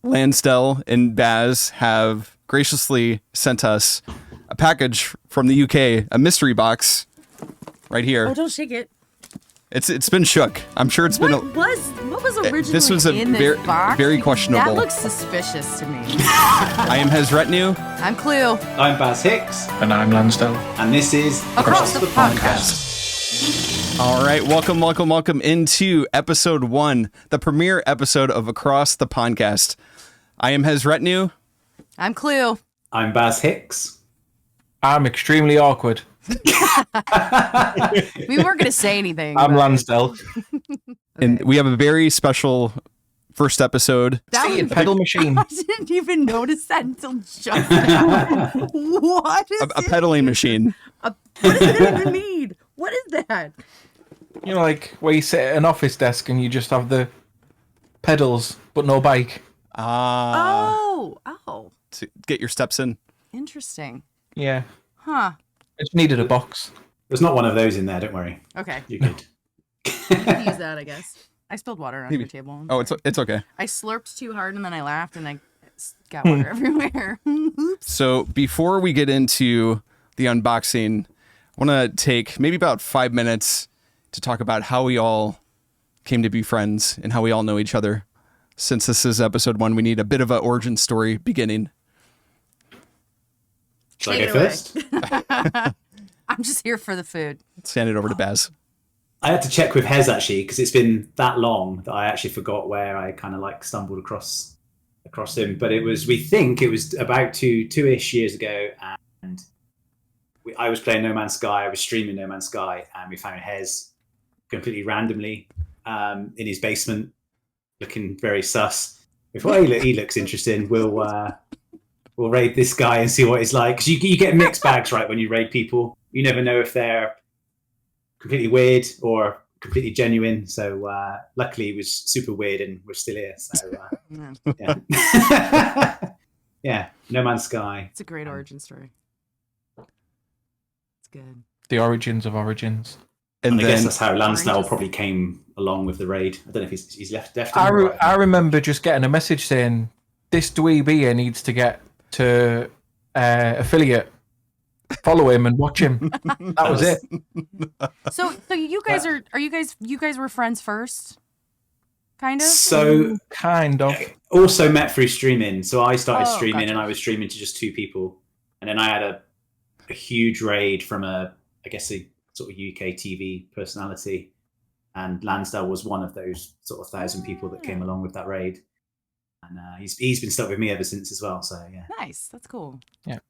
Lansdell and Baz have graciously sent us a package from the UK, a mystery box right here. Oh, don't shake it. It's been shook. I'm sure it's been. What was originally this was in this box? very questionable. That looks suspicious to me. I am Hes Retnu. I'm Clue. I'm Baz Hicks. And I'm Lansdell. And this is Across the Pondcast. All right, welcome into episode 1, the premiere episode of Across the Pondcast. I am Hes Retnu. I'm Clue. I'm Baz Hicks. I'm extremely awkward. We weren't going to say anything. I'm Lansdell. And we have a very special first episode. Seated pedal machine. I didn't even notice that until just now. What is A pedaling machine. What does it even mean? What is that? You know, like where you sit at an office desk and you just have the pedals but no bike. Oh. To get your steps in. Interesting. Yeah. Huh. I just needed a box. There's not one of those in there, don't worry. Okay. You're good. You can use that, I guess. I spilled water on your table. Oh, it's okay. I slurped too hard and then I laughed and I got water everywhere. Oops. So before we get into the unboxing, I want to take maybe about 5 minutes to talk about how we all came to be friends and how we all know each other. Since this is episode 1, we need a bit of an origin story beginning. Shall I go first? I'm just here for the food. Let's hand it over to Baz. I had to check with Hes actually because it's been that long that I actually forgot where I kind of like stumbled across him. But we think it was about two-ish years ago, and I was playing No Man's Sky. I was streaming No Man's Sky, and we found Hes completely randomly in his basement, looking very sus. We thought, he looks interesting. We'll raid this guy and see what it's like. Because you get mixed bags, right, when you raid people. You never know if they're completely weird or completely genuine. So luckily it was super weird and we're still here. So yeah. Yeah, No Man's Sky. It's a great origin story. It's good. The origins of origins. And I then guess that's how Lansdell probably came along with the raid. I don't know if he's left. I remember just getting a message saying, this dweeb here needs to get to affiliate. Follow him and watch him. That was it. So you guys you guys were friends first? Kind of? So kind of. Also met through streaming. So I started streaming gotcha. and I was streaming to just 2 people. And then I had a huge raid from a sort of UK TV personality. And Lansdell was one of those sort of 1,000 people that came along with that raid. And he's been stuck with me ever since as well. So yeah. Nice. That's cool. Yeah.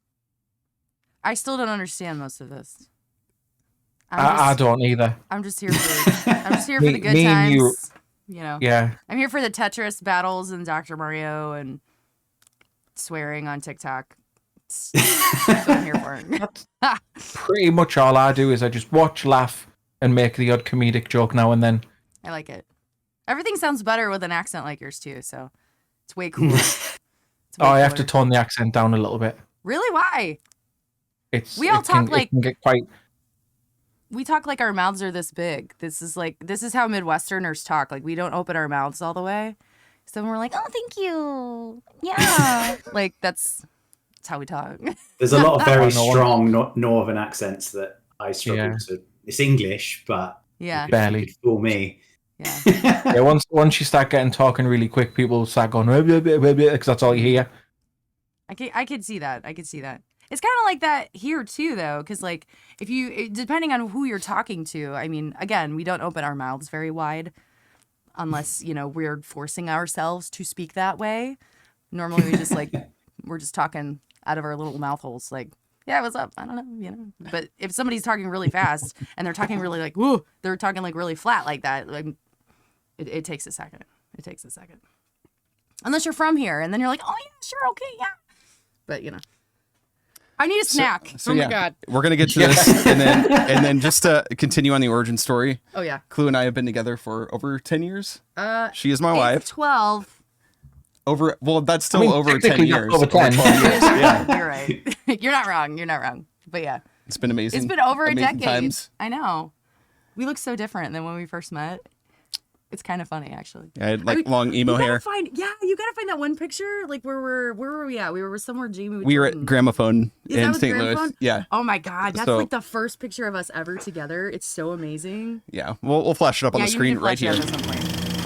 I still don't understand most of this. I don't either. I'm just here for the good me and times. You know. Yeah. I'm here for the Tetris battles and Dr. Mario and swearing on TikTok. That's what I'm here for. Pretty much all I do is I just watch, laugh, and make the odd comedic joke now and then. I like it. Everything sounds better with an accent like yours too, so it's way cooler. I have to tone the accent down a little bit. Really? Why? We talk like our mouths are this big. This is how Midwesterners talk. Like we don't open our mouths all the way. So when we're like, oh, thank you. Yeah. Like that's how we talk. There's a lot of very strong northern accents that I struggle to. It's English, but barely you could fool me. Yeah. Yeah. Once you start talking really quick, people start going because that's all you hear. I could see that. It's kind of like that here too, though, because like depending on who you're talking to, I mean, again, we don't open our mouths very wide unless we're forcing ourselves to speak that way. Normally, we just we're just talking out of our little mouth holes, like, yeah, what's up? I don't know, But if somebody's talking really fast and they're talking really like, whoa, they're talking like really flat like that, like it takes a second. It takes a second, unless you're from here, and then you're like, oh yeah, sure, okay, yeah. But I need a snack. So my God. We're going to get to this. and then just to continue on the origin story. Oh, yeah. Clue and I have been together for over 10 years. She is my wife. 12. That's still over 10 years. Over 10. 12 years. Yeah. You're right. You're not wrong. But yeah. It's been amazing. It's been over a decade. Times. I know. We look so different than when we first met. It's kind of funny, actually. I had like long emo you gotta hair. you gotta find that one picture. Like where were we at? We were somewhere. Jamie. We were at Gramophone Is that in with St. Louis. Gramophone? Yeah. Oh my god, that's So- like the first picture of us ever together. It's so amazing. Yeah. We'll flash it up on the screen right here. Right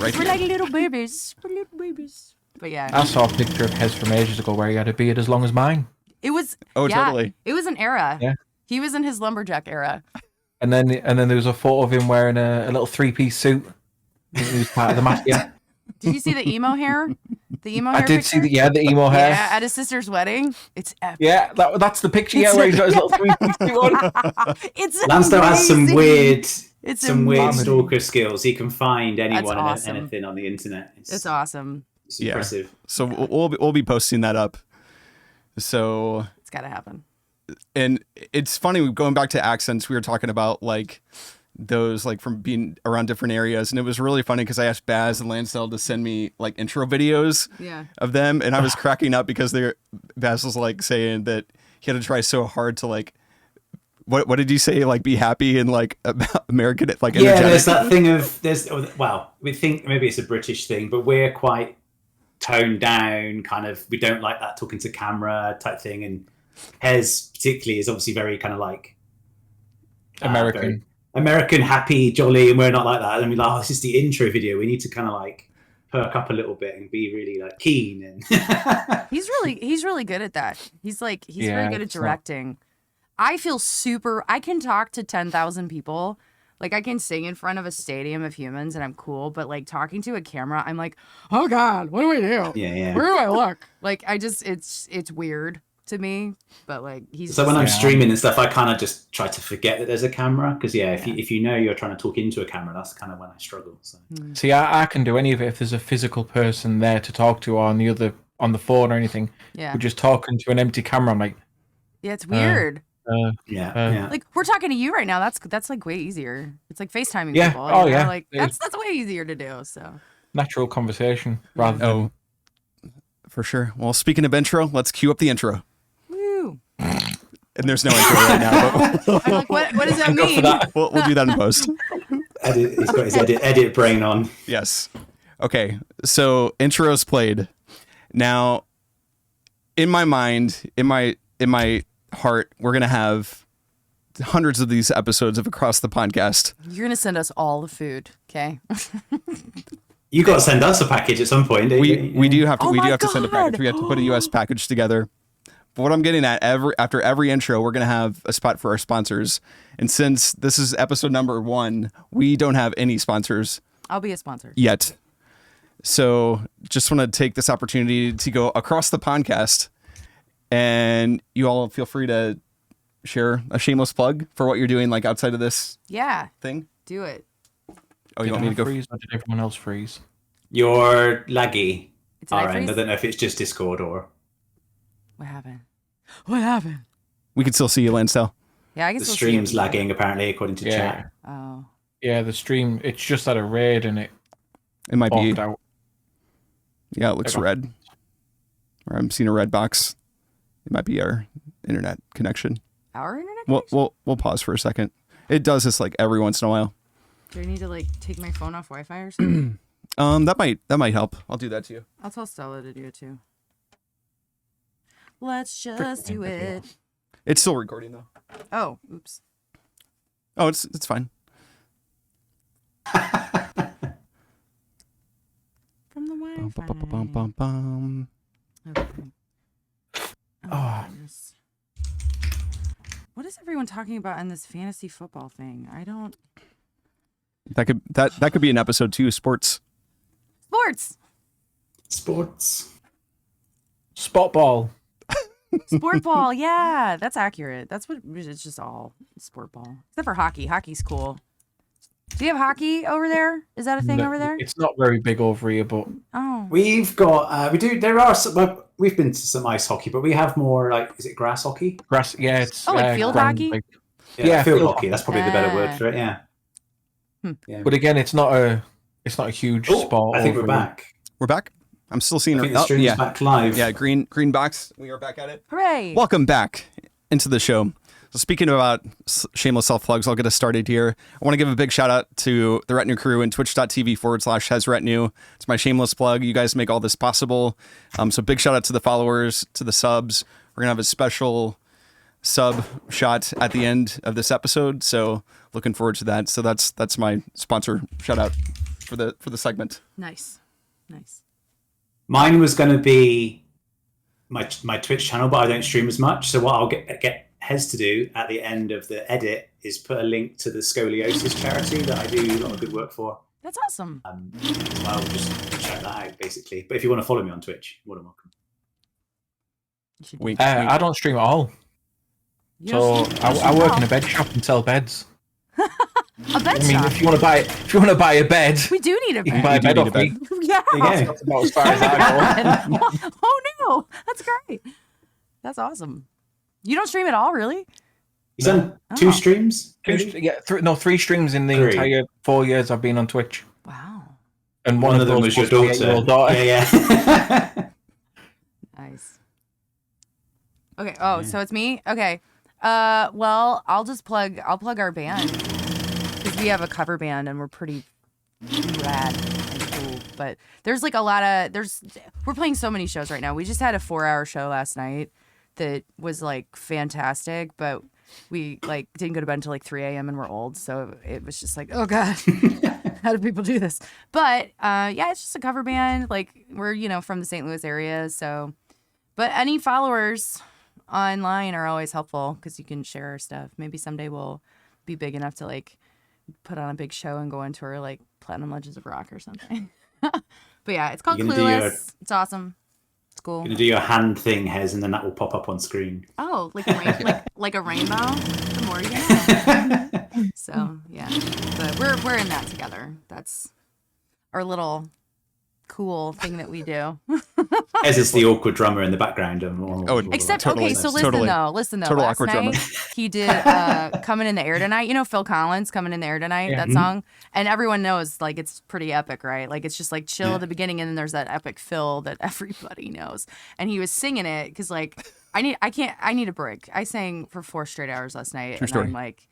We're here. like little babies. We're little babies. But yeah, I saw a picture of Hes from ages ago where he had a beard as long as mine. it was. Oh, yeah, totally. It was an era. Yeah. He was in his lumberjack era. And then there was a photo of him wearing a little 3-piece suit. He was part of the mafia. Did you see the emo hair? The emo hair. I did see picture? the emo hair. Yeah, at his sister's wedding. It's epic. Yeah, that's the picture. Yeah, where he's got his little 3-piece suit on. It's Lansdell has some amazing. weird, It's some weird amazing. stalker skills. He can find anyone and awesome. anything on the internet. It's awesome. It's Yeah. impressive. So we'll be posting that up. So, It's gotta happen. and it's funny going back to accents. We were talking about like those like from being around different areas, and it was really funny because I asked Baz and Lansdell to send me like intro videos Yeah. of them, and I was cracking up because Baz was like saying that he had to try so hard to like. What did you say? Like be happy and like about American like Yeah, energetic? there's that thing of well, we think maybe it's a British thing, but we're quite toned down, kind of. We don't like that talking to camera type thing, and Hes particularly is obviously very kind of like American. American, happy, jolly, and we're not like that. And we're like, oh, this is the intro video. We need to kind of like perk up a little bit and be really like keen. And He's really good at that. He's very Yeah, good at it's not- directing. I feel I can talk to 10,000 people. Like I can sing in front of a stadium of humans and I'm cool, but like talking to a camera, I'm like, oh God, what do we do? yeah. Where do I look? Like it's weird to me, but like he's So when just- I'm streaming and stuff, I kind of just try to forget that there's a camera because if you know you're trying to talk into a camera, that's kind of when I struggle. So See, I can do any of it if there's a physical person there to talk to or on the phone or anything. yeah. But just talking to an empty camera, I'm like, Yeah, it's weird. yeah. Like we're talking to you right now. That's like way easier. It's like FaceTiming Yeah. people. Oh, you know? yeah. Like that's way easier to do. So natural conversation rather than Oh, for sure. Well, speaking of intro, let's cue up the intro. woo. And there's no intro right now, but I'm like, what does that go mean? for that. we'll do that in post. He's got his edit brain on. Yes. Okay. So intro's played. Now, in my mind, in my heart, we're gonna have hundreds of these episodes of Across the Podcast. You're gonna send us all the food, okay? You got to send us a package at some point. Didn't you? We do have to Oh we do my have to send a God. package. We have to put a US package together. But what I'm getting at, after every intro, we're gonna have a spot for our sponsors. And since this is episode number 1, we don't have any sponsors I'll be a sponsor. yet. So just want to take this opportunity to go across the podcast, and you all feel free to share a shameless plug for what you're doing, like outside of this Yeah, thing. do it. Oh, you want me to go? freeze or did everyone else freeze? You're laggy. Did I Our end. I freeze? don't know if it's just Discord or What happened? What happened? We can still see you, Lansdell. Yeah, I can the still stream's see it. lagging apparently according to Yeah. chat. Oh, Yeah, the stream, it's just had a raid and it It might be. bogged out. Yeah, it looks Okay. red. Or I'm seeing a red box. It might be our internet connection. our internet. We'll pause for a second. It does this like every once in a while. Do I need to like take my phone off Wi-Fi or something? That might help. I'll do that too. I'll tell Stella to do it too. Let's just do it. It's still recording though. Oh, oops. Oh, it's fine. From the Bum, Wi-Fi. bum, bum, bum, bum. Okay. Oh. Goodness. What is everyone talking about in this fantasy football thing? I don't. That could be an episode 2. Sports. Sports. Spot ball. Sport ball. Yeah, that's accurate. That's what it's just all sport ball. Except for hockey. Hockey's cool. Do you have hockey over there? Is that a thing No, over there? It's not very big over here, but Oh. We've got there are some, well, we've been to some ice hockey, but we have more like, is it grass hockey? grass. Yeah, it's Oh, like field ground, hockey? like- Yeah, field field hockey. That's probably the better word Yeah. for it. Yeah. But again, it's not a huge Oh, sport. I think we're over here. back. We're back. I'm still seeing I think her. the stream's Yeah. back live. Yeah, green box. We are back at it. Hooray. Welcome back into the show. So speaking about shameless self plugs, I'll get us started here. I want to give a big shout out to the Retnu crew and twitch.tv/Hes Retnu. It's my shameless plug. You guys make all this possible. So big shout out to the followers, to the subs. We're going to have a special sub shot at the end of this episode. So looking forward to that. So that's my sponsor shout out for the segment. Nice. Mine was going to be my Twitch channel, but I don't stream as much. So what I'll get Hes to do at the end of the edit is put a link to the scoliosis charity that I do a lot of good work for. That's awesome. So I'll just check that out, basically. But if you want to follow me on Twitch, you're more than welcome. Wink. I don't stream at all. So I work in a bed shop and sell beds. A bed I mean, shop? if you want to buy a bed, We do need a you can bed. buy a bed need off a bed. me. Yeah. There you go. That's about as far as I go. Oh no, that's great. That's awesome. You don't stream at all, really? He's done 2 streams? Three streams in the 3. entire 4 years I've been on Twitch. Wow. And One of them those was your was my daughter. 8-year-old daughter. Yeah. Nice. Okay. Oh, so it's me. Okay. Well, I'll plug our band because we have a cover band and we're pretty rad and cool. But there's like we're playing so many shows right now. We just had a 4-hour show last night that was like fantastic, but we like didn't go to bed until like 3 a.m. and we're old, so it was just like, oh god, how do people do this? But yeah, it's just a cover band. Like we're from the St. Louis area, so. But any followers online are always helpful because you can share our stuff. Maybe someday we'll be big enough to like put on a big show and go on tour like Platinum Legends of Rock or something. But yeah, it's called Clueless. It's awesome. It's cool. You're going to do your hand thing, Hes, and then that will pop up on screen. Oh, like a rainbow. The more you know. So yeah, but we're in that together. That's our little cool thing that we do. Hes is the awkward drummer in the background. Except Totally. okay, so listen though. Total Last awkward night drummer. he did "Coming in the Air Tonight." You know Phil Collins, "Coming in the Air Tonight," that song, and everyone knows like it's pretty epic, right? Like it's just like chill at the beginning, and then there's that epic fill that everybody knows. And he was singing it because like I need a break. I sang for 4 straight hours last night, True and story. I'm like,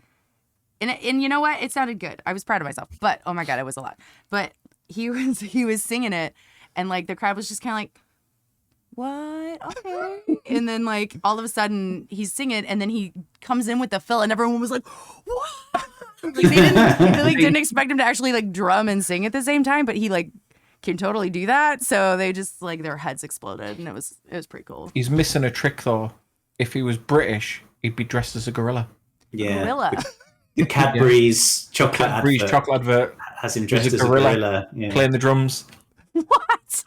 and you know what? It sounded good. I was proud of myself, but oh my god, it was a lot. But he was singing it, and like the crowd was just kind of like, what? Okay. And then like all of a sudden he's singing and then he comes in with the fill and everyone was like, what? Like, they didn't expect him to actually like drum and sing at the same time, but he like can totally do that. So they just like their heads exploded and it was pretty cool. He's missing a trick though. If he was British, he'd be dressed as a gorilla. Yeah. Gorilla. The Cadbury's chocolate advert has him dressed as a as a gorilla. Yeah. playing the drums. What?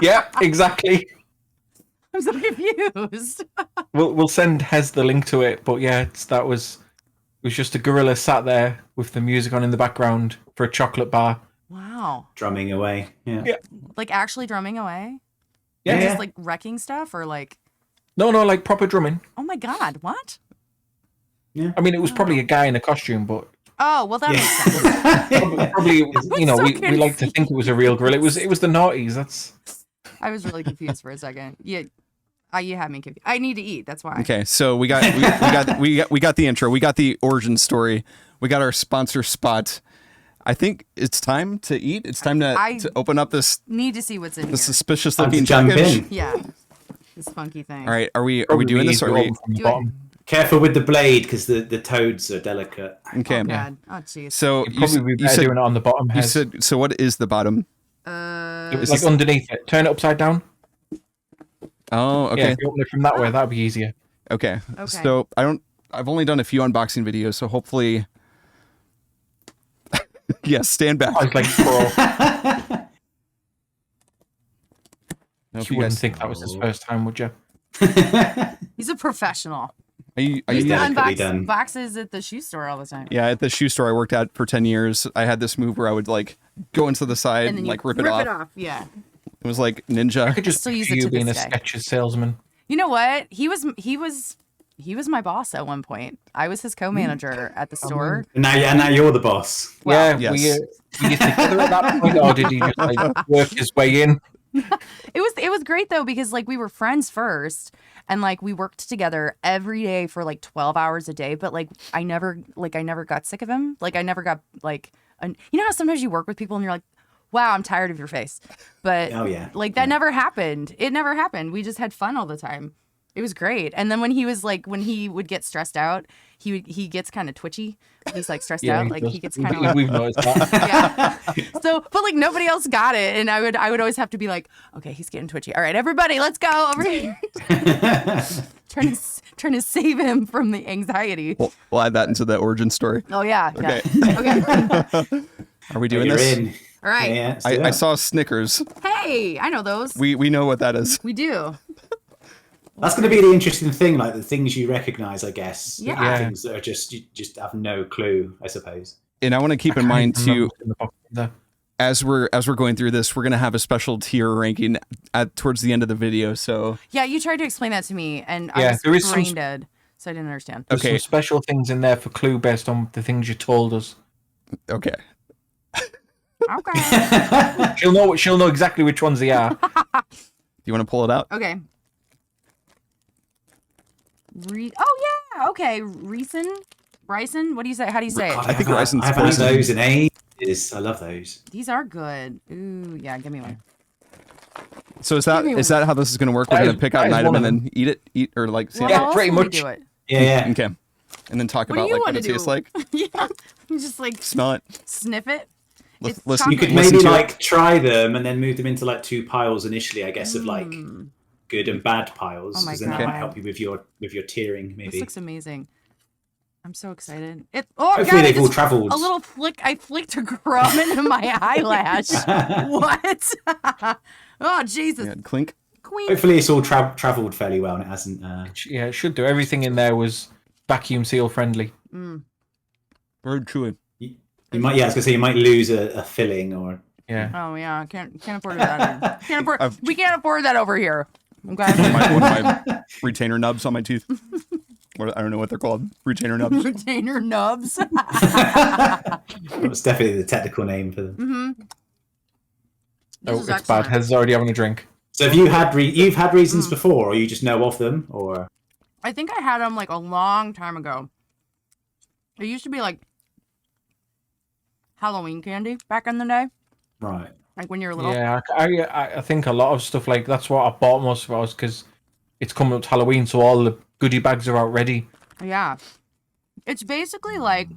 Yeah, exactly. I'm so confused. We'll send Hes the link to it, but yeah, it was just a gorilla sat there with the music on in the background for a chocolate bar. Wow. Drumming away. Yeah. Like actually drumming away? Yeah. Just like wrecking stuff or like No, like proper drumming. oh my god, what? I mean, it was probably a guy in a costume, but Oh, well that makes sense. probably so we like to think it was a real gorilla. It was the noughties. That's. I was really confused for a second. Yeah. You had me confused. I need to eat. That's why. Okay, so we got the intro. We got the origin story. We got our sponsor spot. I think it's time to eat. It's time to open up this Need to see what's in here. suspicious Time to looking jump package. in. Yeah. This funky thing. All right, are we doing this? Or are we... from the Do it. bottom? Careful with the blade because the toads are delicate. Okay. Oh god. Oh jeez. So You'd probably be better doing it on the bottom. you Hes. said so. What is the bottom? It was like underneath it. Turn it upside down. Oh, Yeah, okay, if you open it from that way, that'd be easier. okay. Okay. So I've only done a few unboxing videos, so hopefully, yes. Stand back. I was like, bro, Hope you you wouldn't guys- think that was his first time, would you? He's a professional. Are you He's delicately Unbox done. boxes at the shoe store all the time. Yeah, at the shoe store I worked at for 10 years, I had this move where I would like go into the side and then you like rip it off. Yeah. It was like ninja. I could just Still use picture it you to being a this day. Skechers salesman. You know what? He was my boss at one point. I was his co-manager at the store. And now you're the boss. Well, yeah, yes. were you together at that point, or did he just like work his way in? It was great though because like we were friends first and like we worked together every day for like 12 hours a day, but like I never got sick of him. Like I never got like you know how sometimes you work with people and you're like, wow, I'm tired of your face. But like that never happened. It never happened. We just had fun all the time. It was great. And then when he would get stressed out, he gets kind of twitchy. He's like stressed out. Like he gets kind of like, we've noticed that. yeah. So, but like nobody else got it. And I would always have to be like, okay, he's getting twitchy. All right, everybody, let's go over here. trying to save him from the anxiety. We'll add that into the origin story. Oh yeah. Okay. Yeah. Okay. Are we doing this? In. All right. Yeah, I saw Snickers. Hey, I know those. We know what that is. We do. That's going to be the interesting thing, like the things you recognize, I guess. Yeah. Things that are you just have no clue, I suppose. And I want to keep in mind too, as we're going through this, we're gonna have a special tier ranking towards the end of the video. So yeah, you tried to explain that to me, and I was brain dead, so I didn't understand. There's some special things in there for clue based on the things you told us. Okay. Okay. She'll know exactly which ones they are. Do you want to pull it out? Okay. Oh yeah. Okay. Bryson. What do you say? How do you say it? I think Ryson's I've had those in ages. I love those. These are good. Ooh, yeah. Give me one. So is that how this is going to work? We're going to pick out an item and then eat or like Well, yeah, pretty much. Do it. Yeah. Okay. And then talk about like what it tastes like. Yeah. Just like Smell it. Sniff it. Listen. You could maybe like try them and then move them into like 2 piles initially, I guess, of like good and bad piles, because then that might help you with your tiering. Maybe this looks amazing. I'm so excited. Hopefully they've all travelled. A little flick. I flicked a crumb into my eyelash. What? Oh Jesus! Yeah, clink. Queen. Hopefully it's all travelled fairly well, and it hasn't. Yeah, it should do. Everything in there was vacuum seal friendly. Very chewy. You might, I was gonna say you might lose a filling or. Yeah. Oh yeah, can't afford that. We can't afford that over here. Okay. One of my retainer nubs on my tooth. I don't know what they're called. Retainer nubs. Retainer nubs. That's definitely the technical name for them. Oh, it's bad. Hes is already having a drink. So have you had you've had reasons before, or you just know of them, or? I think I had them like a long time ago. It used to be like Halloween candy back in the day. Right. Like when you were little. Yeah, I think a lot of stuff like that's what I bought most of ours because it's coming up to Halloween, so all the goodie bags are out ready. Yeah. It's basically like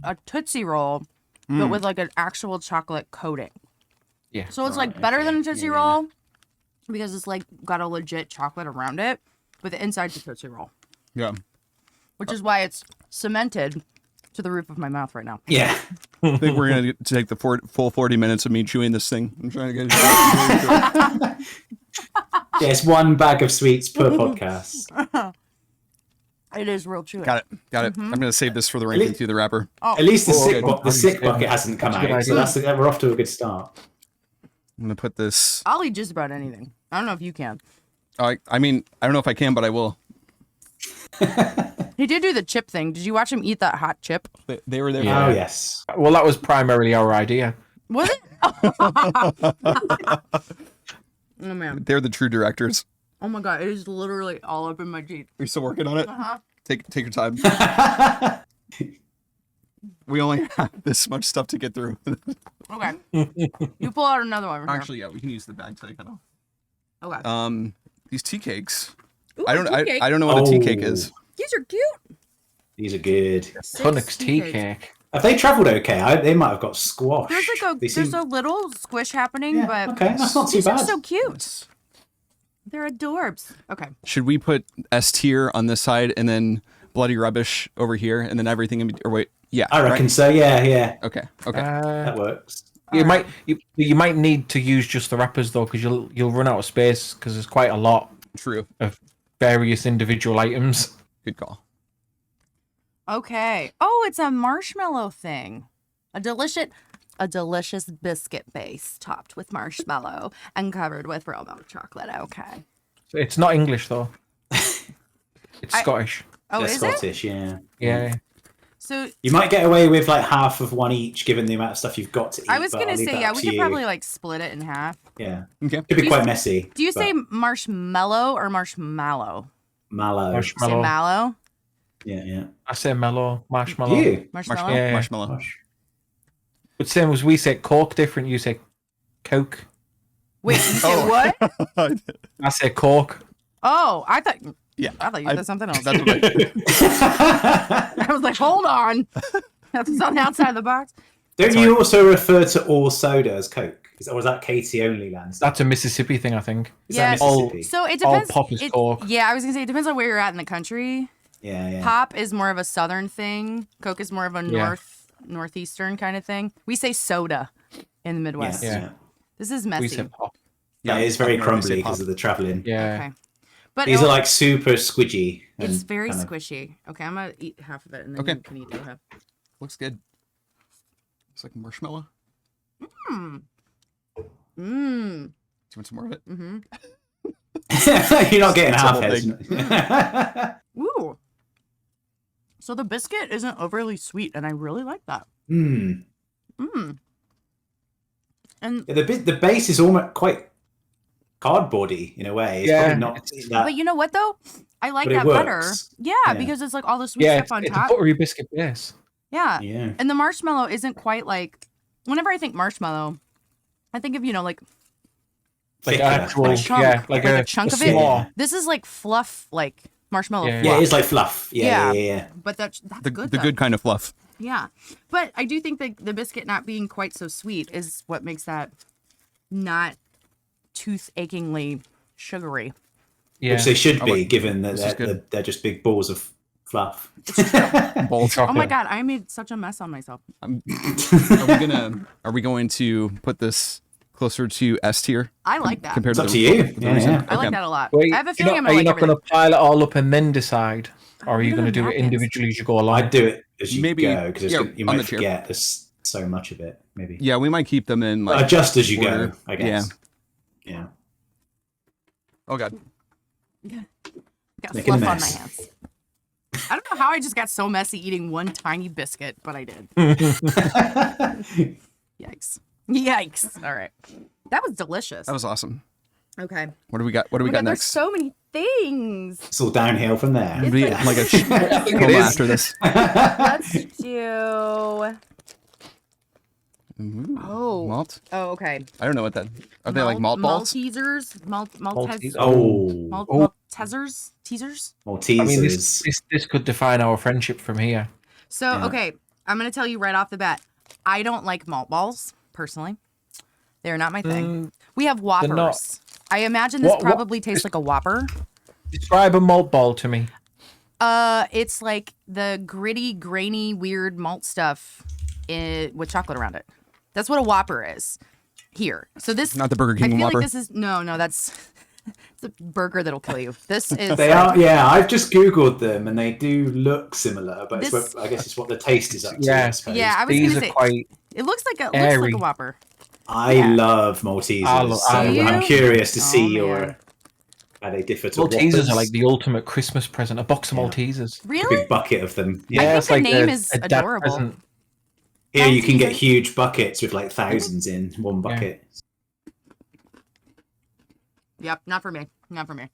a Tootsie Roll, but with like an actual chocolate coating. Yeah. So it's like better than a Tootsie Roll because it's like got a legit chocolate around it, but the inside's a Tootsie Roll. Yeah. Which is why it's cemented to the roof of my mouth right now. Yeah. I think we're going to take the full 40 minutes of me chewing this thing. I'm trying to get it. Yeah, it's 1 bag of sweets per podcast. It is real chewy. Got it. I'm going to save this for the ranking through the wrapper. At least the sick bucket hasn't come out, so we're off to a good start. I'm going to put this. I'll eat just about anything. I don't know if you can. I mean, I don't know if I can, but I will. He did do the chip thing. Did you watch him eat that hot chip? They were there. Yeah. Oh, yes. Well, that was primarily our idea. Was it? Oh, man. They're the true directors. Oh, my God. It is literally all up in my teeth. Are you still working on it? Uh-huh. Take your time. We only have this much stuff to get through. Okay. You pull out another one. Actually, yeah, we can use the bag to kind of. Okay. These tea cakes. Ooh, I don't know what a tea cake is. These are cute. These are good. Tunnocks tea cake. Have they travelled okay? They might have got squashed. There's a little squish happening, but okay, that's not too these bad. are so cute. They're adorbs. Okay. Should we put S tier on this side and then bloody rubbish over here and then everything in or wait? Yeah. I reckon so. Yeah. Okay. That works. You might need to use just the wrappers though, because you'll run out of space because there's quite a lot. True. Of various individual items. Good call. Okay. Oh, it's a marshmallow thing. A delicious biscuit base topped with marshmallow and covered with real milk chocolate. Okay. So it's not English though. It's Scottish. Oh, They're is Scottish, yeah. Yeah. So You might get away with like half of one each, given the amount of stuff you've got to eat. I was but gonna I'll leave say, that yeah, up we to could you. probably like split it in half. Yeah. Okay. Could be quite messy. Do you but say marshmallow or marshmallow? mallow? Say Marshmallow. mallow. Yeah. I say mellow. Marshmallow. You? Marshmallow. Yeah. Marshmallow. Gosh. But same as we say Coke, different. You say Coke. Wait, you say what? I say Coke. Oh, I thought Yeah. you said something else. That's what I, I was like, hold on. That's something outside the box. Don't you also refer to all soda as Coke? Or was that Katie only, Lance? That's a Mississippi thing, I think. Is Yeah. that Mississippi? So it All depends. pop is Coke. Yeah, I was gonna say it depends on where you're at in the country. Yeah. Pop is more of a southern thing. Coke is more of a northeastern kind of thing. We say soda in the Midwest. Yeah. This is We messy. say pop. Yeah, it's very I don't know if they say crumbly pop. because of the travelling. Yeah. Okay. But These are like super squidgy. and it's very kind of- squishy. Okay, I'm gonna eat half of it and then Okay. you can eat the other half. looks good. It's like marshmallow. Mmm. Do you want some more of it? Mm-hmm. You're not getting It's a half whole heads. Ooh. So the biscuit isn't overly sweet, and I really like that. Mm. Mmm. And Yeah, the base is almost quite cardboardy in a way. It's Yeah. probably not that. but you know what though? I like But it that better. works. Yeah, Yeah. because it's like all the sweet Yeah, stuff on it's a top. buttery biscuit base. Yeah. Yeah. And the marshmallow isn't quite like. Whenever I think marshmallow, I think of like Like Thicker. actual, a chunk, yeah, like a chunk of it. slaw. This is like fluff, like marshmallow Yeah. fluff. Yeah, it's like fluff. Yeah. Yeah. But that's The good. the though. good kind of fluff. Yeah, but I do think that the biscuit not being quite so sweet is what makes that not tooth-achingly sugary. Yeah. Which they should be, like- given that this is good. they're just big balls of fluff. Bowl. Oh my god, I made such a mess on myself. Are we going to put this closer to S tier I like that. compared It's up to to the, you. the Yeah, recent? yeah. I like Okay. that a lot. Wait, I have a are feeling I'm gonna you like not going to everything. pile it all up and then decide? Or are you Look at going to the do it napkins. individually as you go along? I'd do it as you Maybe- go because yeah, you on might the chair. forget there's so much of it. Maybe Yeah, we might keep them in like adjust as you order. go. I guess. Yeah. Oh god. Got Making a fluff on my mess. hands. I don't know how I just got so messy eating one tiny biscuit, but I did. Yikes. Yikes. All right. That was delicious. That was awesome. Okay. What do we got? What do we Oh my got God, there's next? so many things. It's all downhill from there. It's Be like- like a think it coma is. after this. Let's do. Ooh, Oh. malt. Oh, okay. I don't know what that. Are they like malt balls? Maltesers? Maltese. Oh, Maltesers? Teasers? Maltesers. I mean, this could define our friendship from here. So, Yeah. okay. I'm going to tell you right off the bat. I don't like malt balls, personally. They're not my thing. We have Whoppers. not- I imagine this What- probably tastes like a Whopper. Describe a malt ball to me. It's like the gritty, grainy, weird malt stuff with chocolate around it. That's what a Whopper is here. So this Not the Burger I King feel Whopper. like this is no, that's it's a burger that'll kill you. This is They are, yeah. I've just googled them, and they do look similar, but it's This- what, I guess it's what the taste is up to. Yeah. I suppose. Yeah, I was These gonna are say quite. it looks like a airy. Whopper. I Yeah. love Maltesers, I so Do I'm you? curious to Oh, see man. your how they differ to Maltesers Whoppers. are like the ultimate Christmas present. A box of Yeah. Maltesers. a Really? big bucket of them. Yeah, think it's the like name a, is a dad adorable. present. Here you can get Maltesers. huge buckets with like thousands in one bucket. Yep, not for me. Not for me.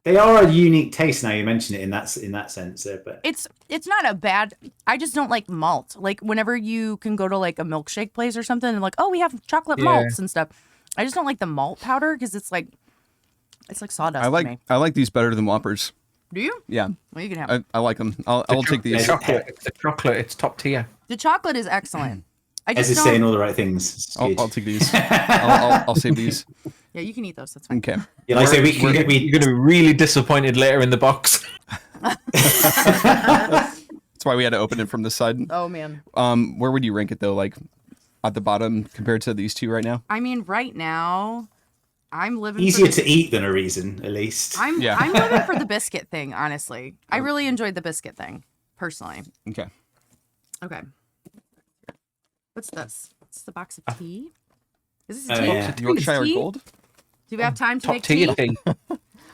They are a unique taste. Now you mention it in that sense, but It's not a bad. I just don't like malt. Like whenever you can go to like a milkshake place or something, and like, oh, we have chocolate Yeah. malts and stuff. I just don't like the malt powder because it's like sawdust I to me. like these better than Whoppers. Do you? Yeah, Well, you can have it. I like them. I'll take The these. chocolate. It's the chocolate. It's top tier. The chocolate is excellent. I Ez just is don't. saying all the right things. It's good. I'll take these. I'll save these. Yeah, you can eat those. That's fine. Okay. Yeah, like I say, we can get You're going to be really disappointed later in the box. That's why we had to open it from this side. Oh man. Where would you rank it though? Like at the bottom compared to these two right now? I mean, right now, I'm living easier for the, to eat than a reason, at least. I'm Yeah. I'm living for the biscuit thing. Honestly, I really enjoyed the biscuit thing personally. Okay. Okay. What's this? It's the box of tea. Is this a tea? Yeah. It's Yorkshire tea? Gold. Do we have time to Top make tier tea? tea.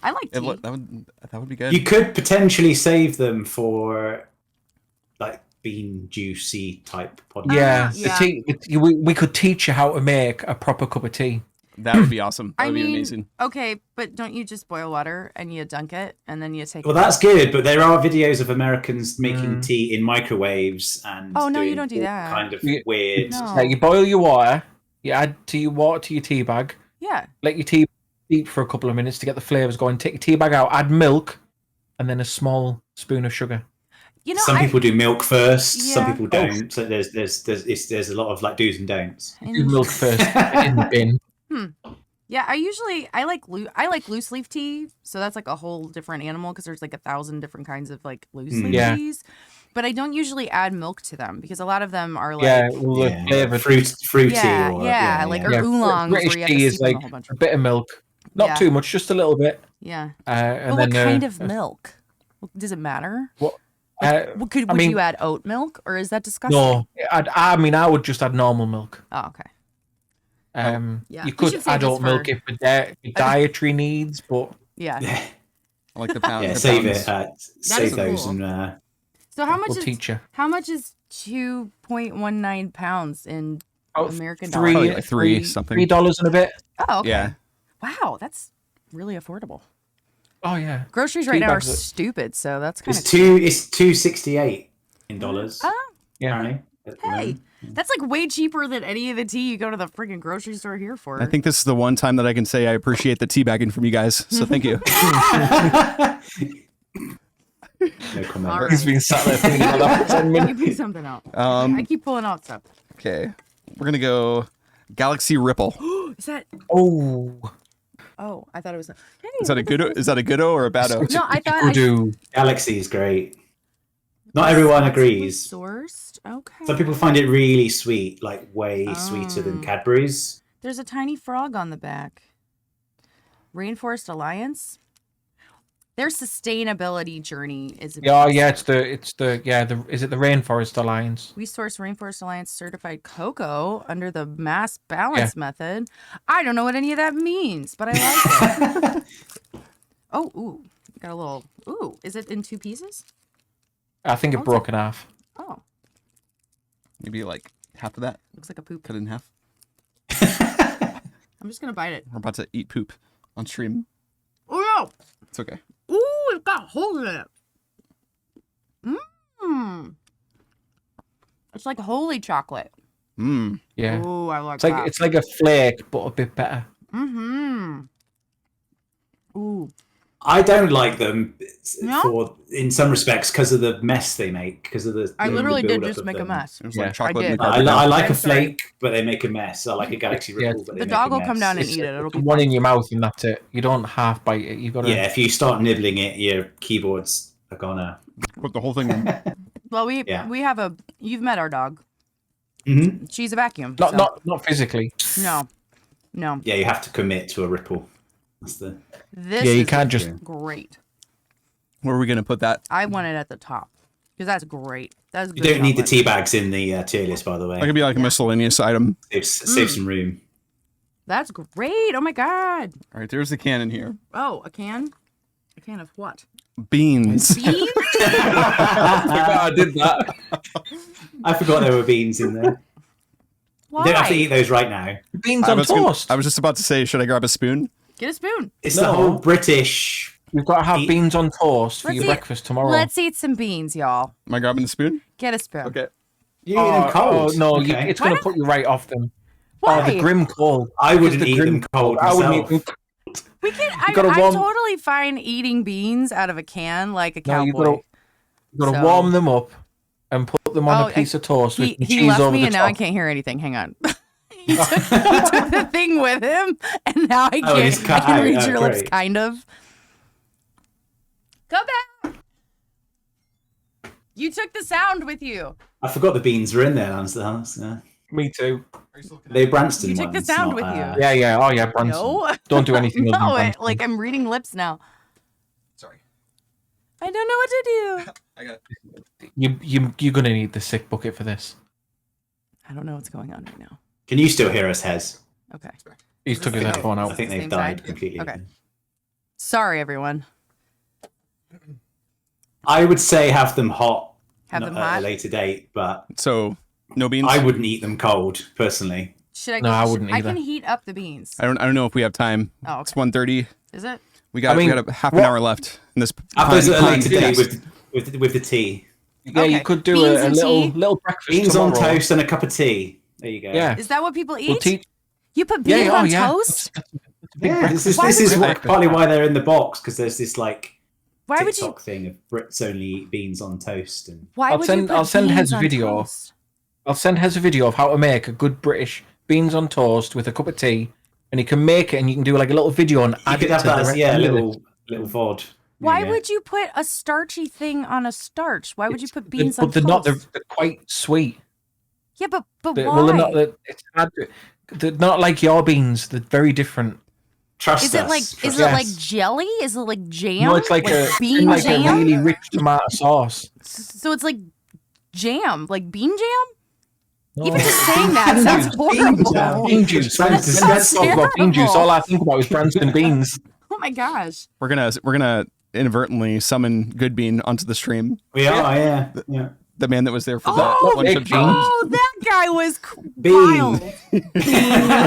I like tea. That would be good. You could potentially save them for like bean juicy type podcast. Yeah, yeah. We could teach you how to make a proper cup of tea. That would be awesome. That would be amazing. Okay, but don't you just boil water and you dunk it and then you take Well, that's good, but there are videos of Americans making tea in microwaves and Oh, no, you doing don't do all that. kind of weird. No. Like you boil your water, you add your water to your tea bag, Yeah. let your tea steep for a couple of minutes to get the flavors going. Take your tea bag out, add milk, and then a small spoon of sugar. You know, Some people do milk first, some Yeah. people don't. So there's a lot of like do's and don'ts. Do milk first in the bin. Yeah, I like loose leaf tea, so that's like a whole different animal because there's like 1,000 different kinds of like loose leaf Yeah. teas. But I don't usually add milk to them because a lot of them are like Yeah, well, the flavor. fruity. yeah, or, yeah, like or oolongs British where you have tea to is steep them like a whole bunch. a bit of milk, not Yeah. too much, just a little bit. Yeah, And but what then kind of milk? Does it matter? What? Would you add oat milk or is that disgusting? No, I mean, I would just add normal milk. Oh, okay. Yeah. You We could should save add this oat milk for- if for dietary needs, but Yeah. I like the pound. Yeah, the save pounds. it. Save is those cool. and So how much we'll is teach you. 2.19 pounds in American three, dollars? Probably like three something. $3 and a bit. Oh, okay. Yeah. Wow, that's really affordable. Oh yeah. Groceries Tea right now are bags are- stupid, so that's kind it's of $2.68 in dollars. Oh, Yeah. Apparently. at the hey, moment. that's like way cheaper than any of the tea you go to the freaking grocery store here for. I think this is the one time that I can say I appreciate the teabagging from you guys. So thank you. No comment. All right. He's been sat there thinking about that for 10 you minutes. pick something out. I keep pulling out stuff. Okay. We're going to go Galaxy Ripple. Is that? Oh, Oh, I thought it was. Hey, Is that a goodo or a bado? No, I thought. could do. Galaxy is great. Not everyone agrees. Sourced. Okay. Some people find it really sweet, like way sweeter than Cadbury's. There's a tiny frog on the back. Rainforest Alliance. Their sustainability journey is. Yeah, is it the Rainforest Alliance? We source Rainforest Alliance certified cocoa under the mass balance method. I don't know what any of that means, but I like it. Oh, ooh, got a little. Ooh, is it in 2 pieces? I think it Oh, broke in half. Oh, Maybe like half of that. looks like a poop. Cut it in half. I'm just gonna bite it. We're about to eat poop on stream. Oh It's okay. no! Ooh, it's got holes in it. Mmm. It's like holy chocolate. Mmm. Yeah, Ooh, I like it's like that. it's like a flake, but a bit better. Mm-hmm. Ooh. I don't like them No? in some respects because of the mess they make. Because of the I the literally did build-up just of make a them. mess. It was Yeah, like chocolate I in the did. carpet. I like I'm a sorry. flake, but they make a mess. I like a Galaxy Yeah. Ripple, but they The make dog a will come mess. down and It's- eat it. It'll be One fine. in your mouth and that's it. You don't half bite it. You got to. Yeah, if you start nibbling it, your keyboards are gonna. Put the whole thing in. Well, we Yeah. have a. You've met our dog. Mm-hmm. She's a vacuum. Not so- not physically. No. No. Yeah, you have to commit to a ripple. That's the. This Yeah, you is can't just. great. Where are we going to put that? I want it at the top because that's great. That's You good don't need the chocolate. tea bags in the tier list, by the way. That could be like a miscellaneous item. Save some room. That's great. Oh my god. All right, there's the can in here. Oh, a can. A can of what? Beans. Beans. I did that. I forgot there were beans in there. Why? You don't have to eat those right now. Beans I on was gonna- toast. I was just about to say, should I grab a spoon? Get a spoon. It's No. the whole British. You've got to have Eat- beans on toast for Let's your eat- breakfast tomorrow. Let's eat some beans, y'all. Am I grabbing the spoon? Get a spoon. Okay. You eat them cold. Oh, no, Okay. it's going to put you right off them. Why? Oh, the grim cold. I wouldn't The eat grim them cold I wouldn't eat myself. them. We can. gotta I'm warm- totally fine eating beans out of a can like a No, cowboy. you've got to So- warm them up and put them on Oh, a piece of toast with the He cheese left over me the and now I top. can't hear anything. Hang on. he took the thing with him and now I Oh, he's can't. cut I can out. read Oh, your lips, great. kind of. Come back. You took the sound with you. I forgot the beans were in there, Lansdell. Yeah. Me too. They Branston You took the ones, sound not, with you. Yeah, yeah. Oh, yeah, Branson. No. Don't do anything other than No, Branson. like I'm reading lips now. Sorry. I don't know what to do. I got it. You're going to need the sick bucket for this. I don't know what's going on right now. Can you still hear us, Hes? Okay. He's took his Okay. headphone I out. think they've Same died side? completely. Okay. Sorry, everyone. I would say have them hot Have not them at hot? a later date, but So no beans. I wouldn't eat them cold personally. Should I? No, I wouldn't I either. can heat up the beans. I don't know if we have time. Oh, It's okay. 1:30. Is it? We got I mean, a half an hour left in this. Have those at a later podcast. date with the tea. Yeah, Okay. you could do Beans a and tea? little breakfast Beans tomorrow. on toast and a cup of tea. There you go. Yeah. Is that what people eat? We'll teach. You put beans Yeah, on yeah. toast? That's a big Yeah, breakfast. this Why is would you- partly why they're in the box, because there's this like Why would TikTok you? thing of Brits only eat beans on toast, and Why I'll would send- you put I'll send beans Hes a on video. toast? I'll send Hes a video of how to make a good British beans on toast with a cup of tea, and you can make it, and you can do like a little video and you add could it have to that the as rest a of it. little VOD. Why would you put a starchy thing on a starch? Why would you put beans But on they're toast? not. They're quite sweet. Yeah, but They're- why? well, they're not. It's hard to, they're not like your beans. They're very different. Trust Is it us? like Trust it us. like jelly? Is it like jam? No, it's like a bean like jam. a really rich tomato sauce. So it's like jam, like bean jam. No. Even just saying that sounds horrible. Bean juice. Sounds Let's talk about bean juice. terrible. All I think about is Branston beans. Oh my gosh. We're gonna inadvertently summon Good Bean onto the stream. We are, yeah. The man that was there for Oh, the big challenge. Oh, that guy was Bean. wild. Bean.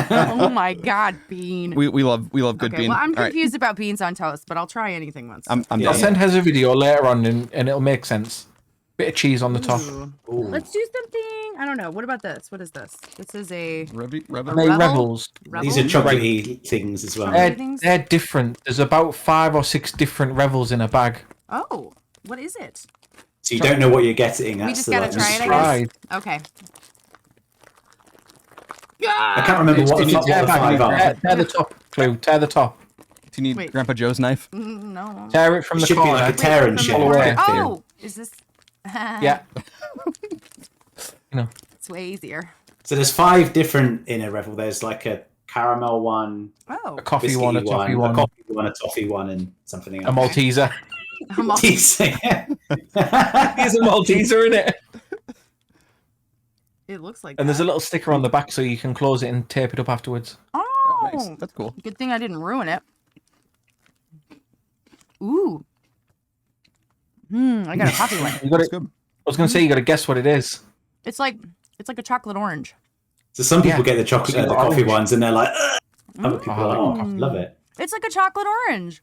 Oh my god, Bean. We love Good Okay, Bean. well, I'm All right. confused about beans on toast, but I'll try anything once. I'm Yeah. I'll down. send Hes a video later on, and it'll make sense. Bit of cheese on the top. Ooh. Ooh. Let's do something. I don't know. What about this? What is this? This is a Rebel? They Rebel? rebels. rebel. These are chocolatey things as well. Chocolate. They're different. There's about 5 or 6 different revels in a bag. Oh, what is it? So you don't know what you're getting. We That's just the, gotta like, try it, I mystery. guess. Okay. I can't remember what the Tear 5 are. tear the top, Clue. Tear the top. Do you need Wait. Grandpa Joe's knife? No. Tear it from It the should be corner. like a tear and From shit. the corner. away. Oh, is this? Yeah. It's way easier. So there's 5 different in a revel. There's like a caramel one, Oh. A coffee biscuity one, a toffee a one, coffee one, a toffee one, and something a else. Malteser. I'm all- Malteser. There's a Malteser in it. It looks like And there's a that. little sticker on the back so you can close it and tape it up afterwards. Oh, Nice. That's cool. good thing I didn't ruin it. Ooh. I got a coffee one. You got That's to, good. I was going to say, you got to guess what it is. It's like a chocolate orange. So some people Yeah. get the chocolate, the coffee Orange. ones, and they're like, "Ugh." Other people are like, oh, I Mm. love it. It's like a chocolate orange,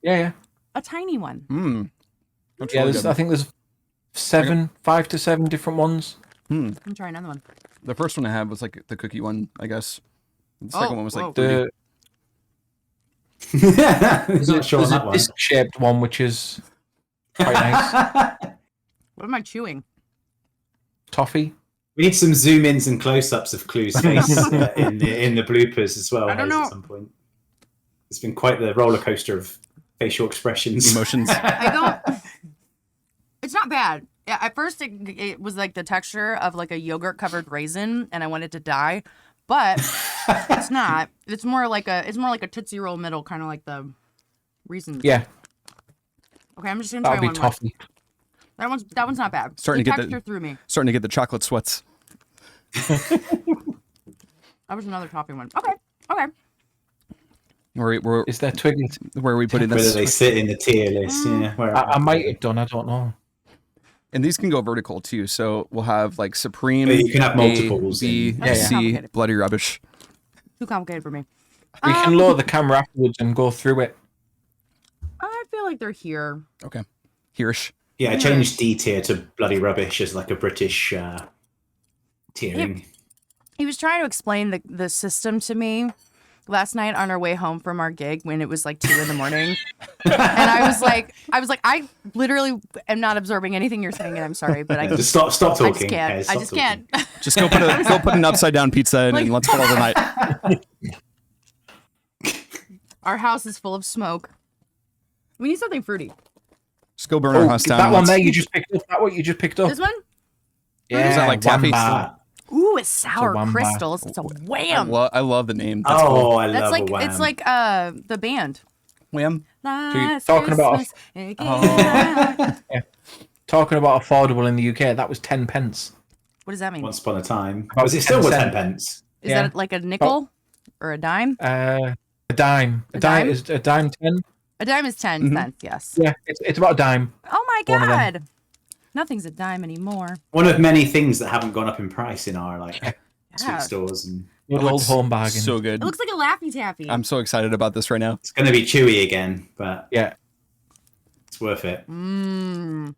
Yeah, yeah. a tiny one. Mm. That's Yeah, really there's, good. I think there's 5 to 7 different ones. I'm try another one. The first one I had was like the cookie one, I guess. The second one was like whoa. fruity. He's not sure on There's that a one. disc-shaped one, which is quite nice. What am I chewing? Toffee. We need some zoom ins and close ups of Clue's face in the bloopers as well. I don't Hes, know. At some point, it's been quite the roller coaster of facial expressions. Emotions. I don't. It's not bad. Yeah, at first it was like the texture of like a yogurt covered raisin, and I wanted to die. But it's not. It's more like a Tootsie Roll middle, kind of like the reason. Yeah, Okay, I'm just gonna try that'll be one more. toffee. That one's not bad. Starting the to get texture threw me. Starting to get the chocolate sweats. That was another topping one. Okay. Where Is there Twiggy? are we putting Whether this? they sit in the tier list, yeah. Where I might have done. I don't know. And these can go vertical too. So we'll have like Supreme, But you can have A, multiples B, in- Yeah, yeah. C, Complicated. bloody rubbish. Too complicated for me. We can lower the camera afterwards and go through it. I feel like they're here. Okay. Hereish. Yeah, I changed D tier to bloody rubbish as like a British tiering. He was trying to explain the system to me last night on our way home from our gig when it was like 2 a.m. and I was like, I literally am not absorbing anything you're saying, and I'm sorry, but I Just stop I talking. just can't. Hes, I stop just talking. can't. Just go put an upside down pizza in Like- and let's call it a night. Our house is full of smoke. We need something fruity. Just go burn our Oh, house down. that and one let's- there you just picked up. That what you just picked up. This one? Yeah, Is that like taffy? Wamba. Ooh, it's sour wamba. crystals. It's a wham. I love the name. That's Oh, cool. I That's love like a wham. it's like the band. Wham. you're talking about a- Last Talking about affordable in the UK, that was 10 pence. What does that mean? Once upon a time. About Was it still worth 10 10 pence? Is yeah. that like a nickel or a dime? A dime. A dime? Is a dime 10? A dime is 10 cents. Yes. Yeah, it's about a dime. Oh my One of them. god. Nothing's a dime anymore. One of many things that haven't gone up in price in our Yeah. sweet stores, and Good It old looks home bargain. so good. It looks like a Laffy Taffy. I'm so excited about this right now. it's going to be chewy again, but Yeah. it's worth it. Mmm.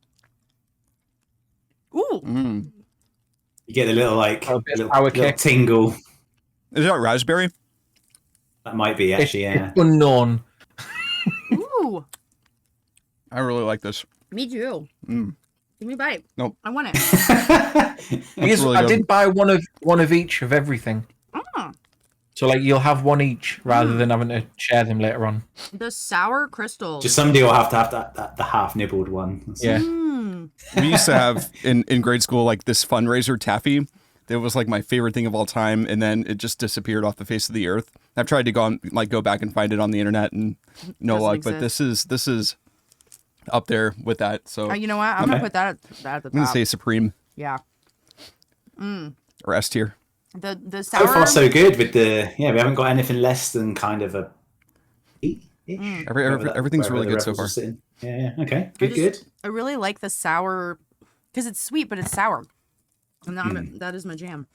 Ooh. Mm. You get the little like A bit little, sour little kick. tingle. Is that raspberry? That might be actually, yeah. It's unknown. Ooh. I really like this. Me too. Mm. Give me a bite. Nope. I want it. really I good. did buy one of each of everything. Mm. So like you'll have one each rather than having to share them later on. The sour crystals. Just somebody will have to have that the half nibbled one. Yeah. Mm. We used to have in grade school like this fundraiser taffy. That was like my favorite thing of all time, and then it just disappeared off the face of the earth. I've tried to go back and find it on the internet, and no Doesn't luck. But this is up there with that. So You know what? I'm gonna put that at the I'm gonna top. say supreme Yeah. or S tier. The So sour. far, so good with the we haven't got anything less than kind of a eight-ish. Everything's really good so far. Yeah. Okay. Good. I really like the sour because it's sweet, but it's sour. And that is my jam.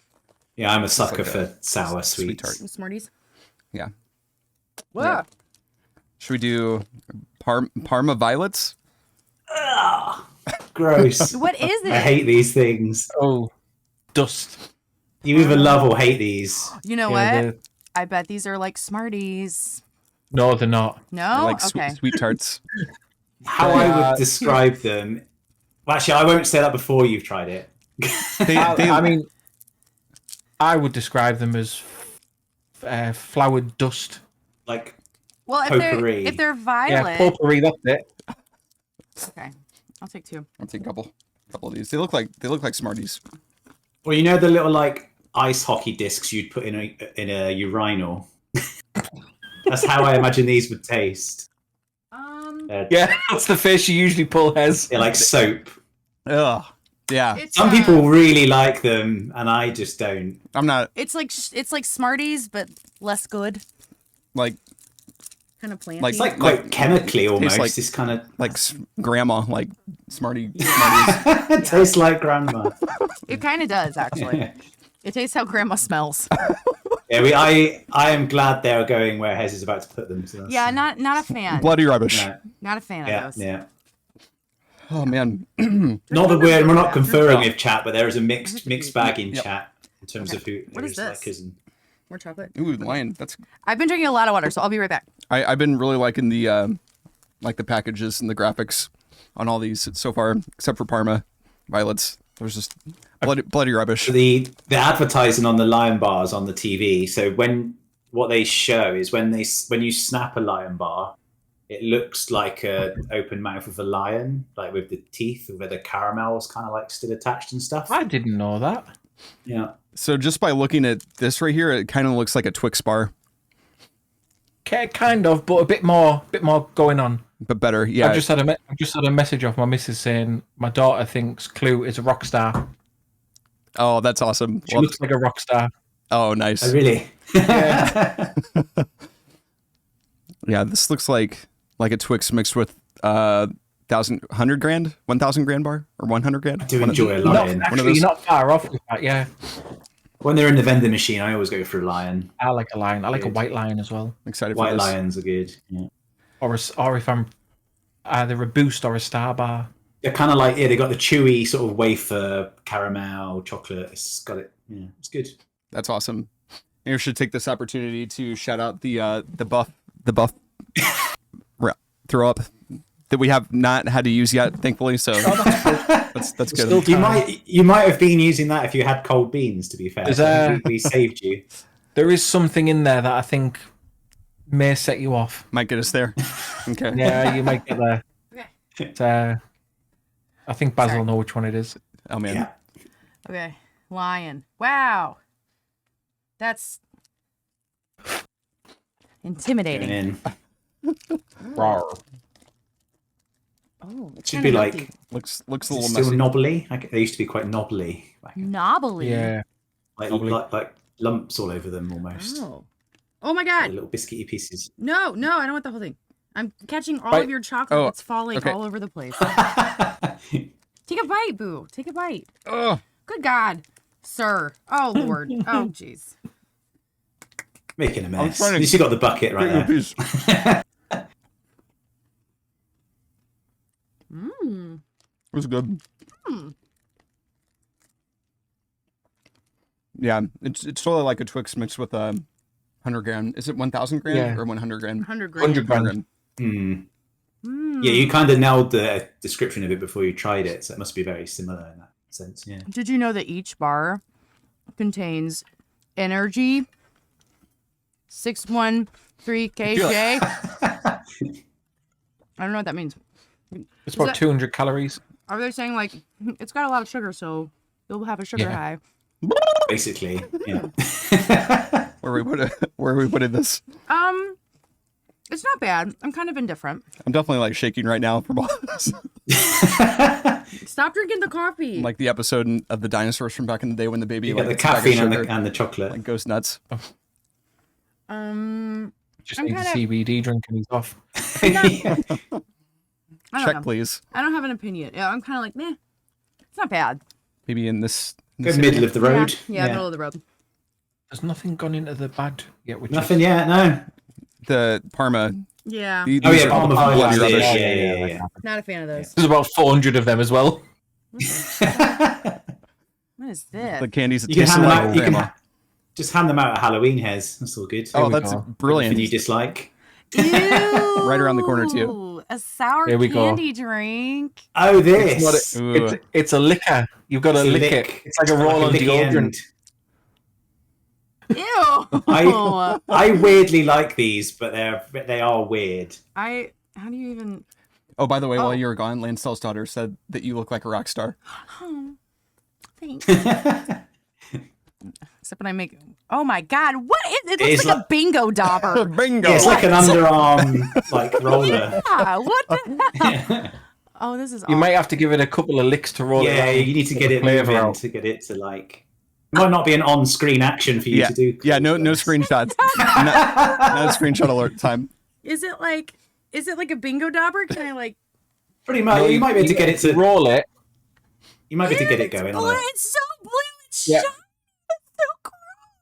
Yeah, I'm a sucker like for sour sweet sweets. tart. Smarties. Yeah. What? Should we do Parma violets? Gross. What is it? I hate these things. Oh, dust. You either love or hate these. You know Yeah, what? I bet these are like Smarties. No, they're not. No. Like Okay. sweet tarts. How I would describe them. Well, actually, I won't say that before you've tried it. I mean, I would describe them as flowered dust. Like, Well, potpourri. if they're Yeah, violet. potpourri. That's it. Okay. I'll take two. I'll take a couple of these. They look like Smarties. well, you know the little like ice hockey discs you'd put in a urinal. That's how I imagine these would taste. Yeah, that's the face you usually pull, Hes. They're like soap. Ugh. Yeah. It's, Some people really like them, and I just don't. I'm not It's like Smarties, but less good. like Kind of planty. Like- It's like quite chemically almost. like- This kind of grandma, like Smarties. tastes like grandma. It kind of does, actually. It tastes how grandma smells. Yeah, I am glad they're going where Hes is about to put them. So that's, Yeah, not a fan. Bloody rubbish. no, Not a fan of yeah, those. yeah. Oh man. Not that we're not conferring with chat, but there is a mixed bag in Yep. chat in terms of who What is who's this? likers and More chocolate. Ooh, lion. That's I've been drinking a lot of water, so I'll be right back. I've been really liking the the packages and the graphics on all these so far, except for Parma violets. There's just bloody rubbish. the advertising on the lion bars on the TV. So what they show is when you snap a lion bar, it looks like a open mouth of a lion, like with the teeth where the caramel's kind of like still attached and stuff. I didn't know that. Yeah. So just by looking at this right here, it kind of looks like a Twix bar, Kind of, but a bit more going on. but better. Yeah. I've just had a message off my missus saying my daughter thinks Clue is a rock star. Oh, that's awesome. She Well, looks like a rock star. oh, nice. Oh, really? Yeah. Yeah, this looks like a Twix mixed with 1,000 grand bar or 100 grand. Do enjoy a You're not, lion. actually, you're not far off with that. Yeah, When they're in the vending machine, I always go for a lion. I like a lion. I like a Good. white lion as well. I'm excited for White this. lions are good. Yeah. Or if I'm either a boost or a star bar. They're kind of like they got the chewy sort of wafer, caramel, chocolate. It's got it. Yeah, it's good. That's awesome. You should take this opportunity to shout out the buff throw up that we have not had to use yet, thankfully. So that's good. Still You might have been using that if you had cold beans. To be fair, Is So there- we saved you. There is something in there that I think may set you off. Might get us there. Okay. Yeah, you might get there. Okay. But, I think Baz Sorry. will know which one it is. Oh man. Yeah. Okay. Lion. Wow. That's Going intimidating. in. Rawr. Oh, it's Should kinda be like melty. Looks a is it little still messy. knobbly. Like, they used to be quite knobbly. knobbly. Yeah. Like lumps all over them almost. Oh. Oh my Like god. little biscuity pieces. No, I don't want the whole thing. I'm catching all Right. of your chocolate. Oh, It's falling okay. all over the place. Take a bite, Boo. Take a bite. Ugh. Good God, sir. Oh Lord. Oh jeez. Making a mess. trying to At least you got the bucket right there. Piece. Mmm. It was good. Yeah, it's totally like a Twix mixed with a 100 gram. Is it 1,000 gram Yeah. or 100 gram? 100 100 grams. grams. Mm. Mm. Yeah, you kind of nailed the description of it before you tried it, so it must be very similar in that sense. Yeah. Did you know that each bar contains energy 613 kJ? I don't know what that means. It's about that- 200 calories. Are they saying like it's got a lot of sugar, so you'll have a sugar Yeah. high? Basically, yeah. Where are we putting this? It's not bad. I'm kind of indifferent. I'm definitely like shaking right now from all this. Stop drinking the coffee. Like the episode of the dinosaurs from back in the day when the baby You like got the gets a bag of caffeine sugar and the chocolate. and goes nuts. Just I'm needs a kinda- CBD drink and he's off. I don't Check, know. please. I don't have an opinion. Yeah, I'm kind of like, meh. It's not bad. Maybe in this. Good middle of the road. Yeah, middle of the road. There's nothing gone into the bad yet, which Nothing is, yet, no. The Parma. Yeah, These Oh yeah, are Palm of bloody Ireland. rubbish. Yeah. not a fan of those. there's about 400 of them as well. What is this? The candies that You can taste hand them like out. You grandma. can just hand them out at Halloween, Hes. That's all good. Oh, we that's go. brilliant. Anything you dislike? Ew, Right around the corner, too. A sour There we go. candy drink. Oh, this. It's, not Ooh. it's a liquor. You've got to It's a lick lick. it. It's like a roll on licky deodorant. end. Ew. I weirdly like these, but they are weird. How do you even? Oh, by the way, Oh. while you were gone, Lansdell's daughter said that you look like a rock star. Oh, thanks. Except when I make. Oh my God! What is it? Looks is like a like- bingo dauber. Bingo! Yeah, it's like an underarm roller. Yeah, what the hell? Oh, this is. You awful. might have to give it a couple of licks to roll it Yeah, around. you need to get the it flavour moving out. to get it to like. It might not be an on-screen action for you Yeah, to do. yeah. No screenshots. not a screenshot alert time. Is it like a bingo dauber? Can I like? Pretty much. No, you might be able to get it to. roll it. You might be able to get it It's going. blue. on it. It's so blue. It's Yeah. shiny. It's so cool.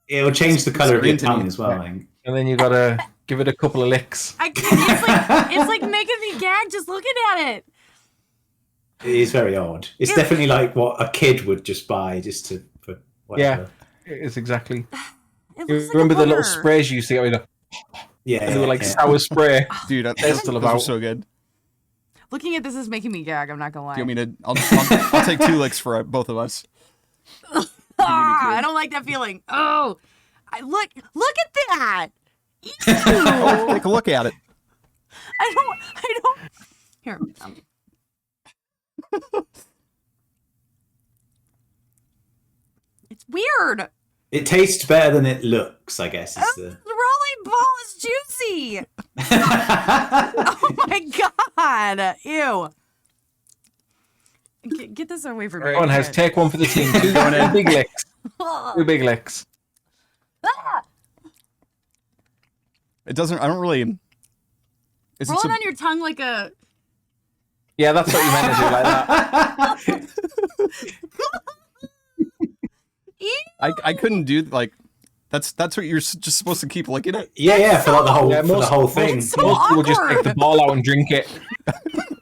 It'll change the colour of your green to me. tongue as well. I think. And then you got to give it a couple of licks. It's like making me gag just looking at it. It is very odd. It's Yeah. definitely like what a kid would just buy just to for whatever. Yeah, it is exactly. It You looks like remember a the little booger. sprays you used to get? With the, Yeah, they were like yeah. sour spray. Dude, They're still those are about. so good. Looking at this is making me gag. I'm not gonna lie. Do you want me to? I'll take 2 licks for both of us. I don't like that feeling. Oh, look at that. Ew. Take a look at it. I don't. Here. It's weird. It tastes better than it looks, I guess. Is The the... rolling ball is juicy. Oh my God. Ew. Get this away from me. Everyone has take one for the team. 2 going in. Big licks. 2 big licks. Ah! It doesn't. I don't really. Is Roll it it on your tongue like a. Yeah, that's what you meant to do like that. Ew. I couldn't do like. That's what you're just supposed to keep licking it. Yeah, for like the whole Yeah, for the whole thing. It's so Most people just take awkward. the ball out and drink it.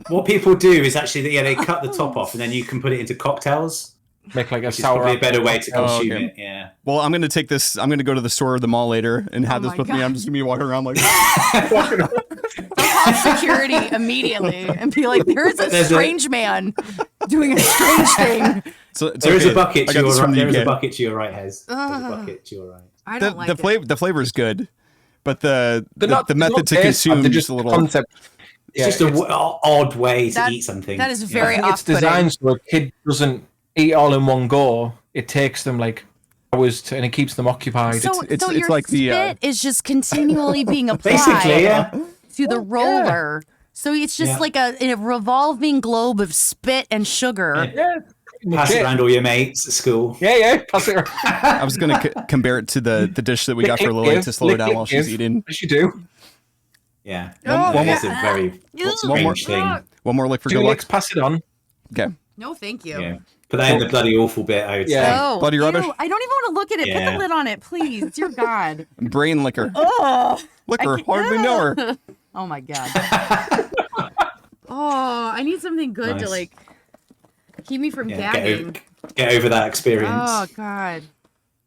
What people do is actually they cut the top off and then you can put it into cocktails. Make like a Which is sour. probably a better way to Oh, consume okay. it. Yeah. Well, I'm gonna take this. I'm gonna go to the store or the mall later and have Oh this my with me. God. I'm just gonna be walking around like. Call security immediately and be like, "There's a There's a- strange man doing a strange thing." So it's There is okay. a bucket I to got your this from right. the There is a UK. bucket to your right, Hes. There's a Ugh. bucket to your right. I don't like The flavor is good, but the They're not- the they're method not to taste bad, consume they're is just a little. concept. It's just an odd way to That- eat something. that is Yeah. very I think it's off-putting. designed so a kid doesn't eat all in one go. It takes them like hours to, and it keeps them occupied. So, It's so your like the, spit is just continually being applied Basically, yeah. to the roller. So it's just Yeah. like a revolving globe of spit and sugar. yeah, Pass it around all your mates at school. yeah. Pass it around. I was gonna compare it to the dish that we got for Lick, Lily give, to slow her lick, down lick, while she's give. eating. As you do. Yeah. Oh, It's a very Ew. strange thing. One more lick for Two good luck. licks, pass it on. Okay. No, thank you. Yeah. Put that in the bloody awful bit, I would say. Oh, Bloody rubbish? ew, I don't even want to look at it. Put Yeah. the lid on it, please. Dear God. Brain liquor. Oh, Liquor, hardly know her. oh my God. Oh, I need something good to Nice. like keep me from Yeah, gagging. get over that experience. Oh God.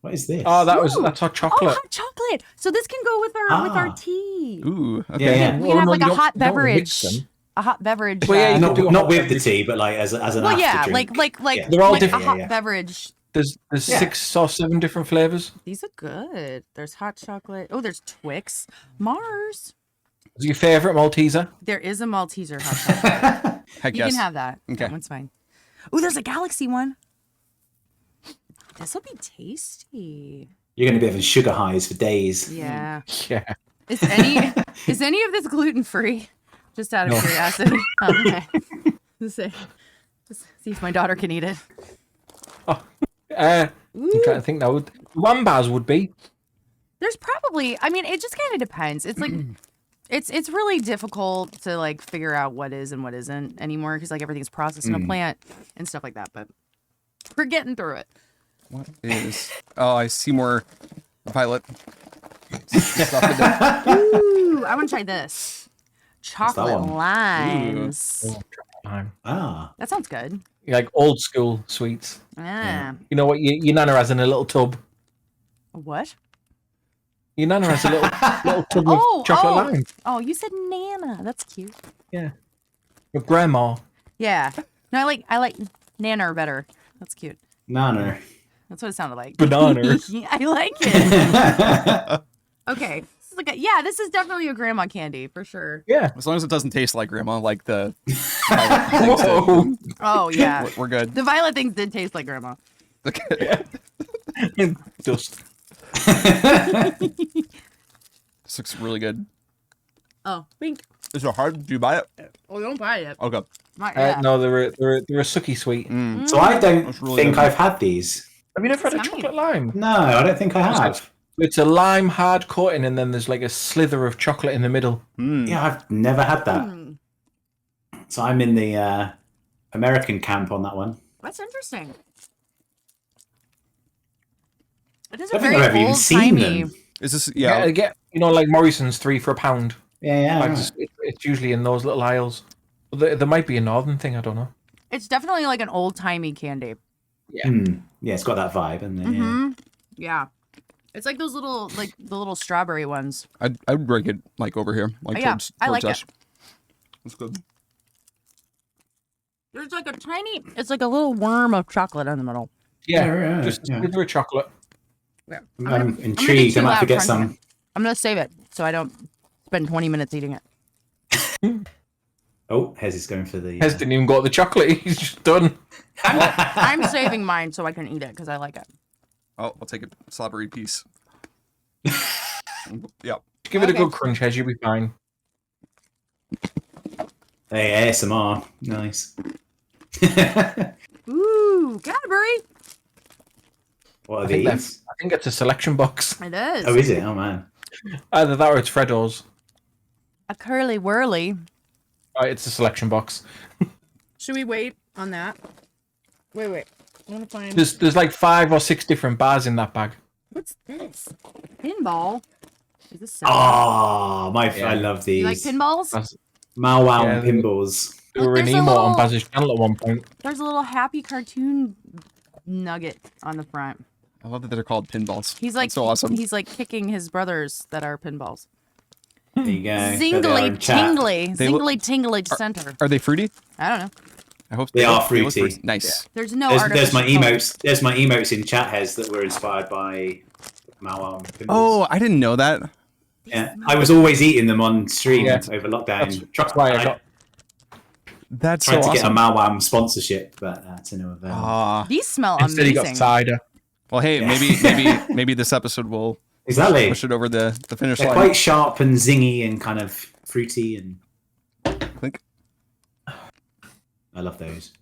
What is this? Oh, that's hot Oh, chocolate. hot chocolate. So this can go with our tea. Ooh, okay. Yeah. We can have like a hot you don't beverage. mix them. A hot beverage. Well, yeah, you not could do a not hot with the beverage. tea, but like as an well, after yeah, drink. like Yeah. They're all like different. a hot Yeah. beverage. There's Yeah. 6 or 7 different flavors. These are good. There's hot chocolate. Oh, there's Twix. Mars. What's your favorite Malteser? There is a Malteser hot chocolate. Heck You yes. can have that. Okay. That one's fine. Oh, there's a Galaxy one. This will be tasty. You're going to be having sugar highs for days. Yeah. Yeah. Is any of this gluten free? Just out of No. curiosity. Oh, okay. Just see if my daughter can eat it. I'm trying to think now. One Baz would be. There's probably. I mean, it just kind of depends. It's like. It's really difficult to like figure out what is and what isn't anymore because like everything's processed in a plant and stuff like that. But we're getting through it. What is? Oh, I see more violet stuff in there. Ooh, I want to try this. Chocolate one? limes. Ah. That sounds good. Like old school sweets. Ah. You know what your nana has in a little tub? What? Your nana has a little tub Oh, of chocolate lime. Oh, you said Nana. That's cute. Yeah. Your grandma. Yeah. No, I like Nana better. That's cute. No. That's what it sounded like. Banana. I like it. Okay. This is like this is definitely a grandma candy for sure. Yeah. As long as it doesn't taste like grandma, like the violet things did, Whoa. Oh yeah. we're good. The violet things did taste like grandma. Okay. Just. This looks really good. Oh, pink. Is it hard? Do you buy it? Oh, don't buy it. Okay. Not yet. No, they're a sucky sweet. So I don't That's really think good. I've had these. Have you never had a Yummy. chocolate lime? No, I don't think I have. It's a lime hard coating, and then there's like a slither of chocolate in the middle. Yeah, I've never had that. Mm, So I'm in the American camp on that one. that's interesting. It is I a don't think very I've ever even old seen timey. them. Is this? Yeah, Yeah. get like Morrison's 3 for £1. Yeah, Like, right. it's usually in those little aisles. There might be a northern thing. I don't know. It's definitely like an old timey candy. Yeah, it's got that vibe, hasn't it? Yeah. Mm-hmm. Yeah. It's like those little, like the little strawberry ones. I'd break it like over here, like Yeah, towards I like us. it. That's good. There's like a tiny, it's like a little worm of chocolate in the middle. Yeah, right, just yeah. a slither of chocolate. Yeah. I'm intrigued. I might have to get some. I'm going to save it so I don't spend 20 minutes eating it. Oh, Hes is going for the. Hes didn't even got the chocolate. He's just done. I'm saving mine so I can eat it because I like it. Oh, I'll take a slobbery piece. Yep. Give it a Okay. good crunch, Hes. You'll be fine. Hey, ASMR. Nice. Ooh, Cadbury. What are I think, these? I think it's a selection box. It is. Oh, is it? Oh, man. Either that or it's Freddo's. A curly whirly. Right, it's a selection box. Should we wait on that? Wait. I want to find. There's like 5 or 6 different bars in that bag. What's this? Pinball. Is this? Oh, Yeah. I love these. You like pinballs? That's, Mau Wow Yeah, pinballs. they were an there's a emote little- on Baz's channel at one point. There's a little happy cartoon nugget on the front. I love that they're called pinballs. He's like That's so awesome. He's like kicking his brothers that are pinballs. There you go. There they are Zingly in chat. tingly, They look- zingly tingly center. Are they fruity? I don't know. I hope They are look fruity. Nice. There's no. There's my artificial color. emotes. There's my emotes in chat, Hes, that were inspired by Mau Wow pinballs. Oh, I didn't know that. Yeah, I was always eating them on stream Yeah. over lockdown. That's why I got. That's tried so to get a awesome. Mau Wow sponsorship, but to no avail. Ah. These smell Instead, he got amazing. cider. Well, hey, Yeah. maybe this episode will Exactly. push it over the finish They're line. quite sharp and zingy and kind of fruity, and Clink. I love those.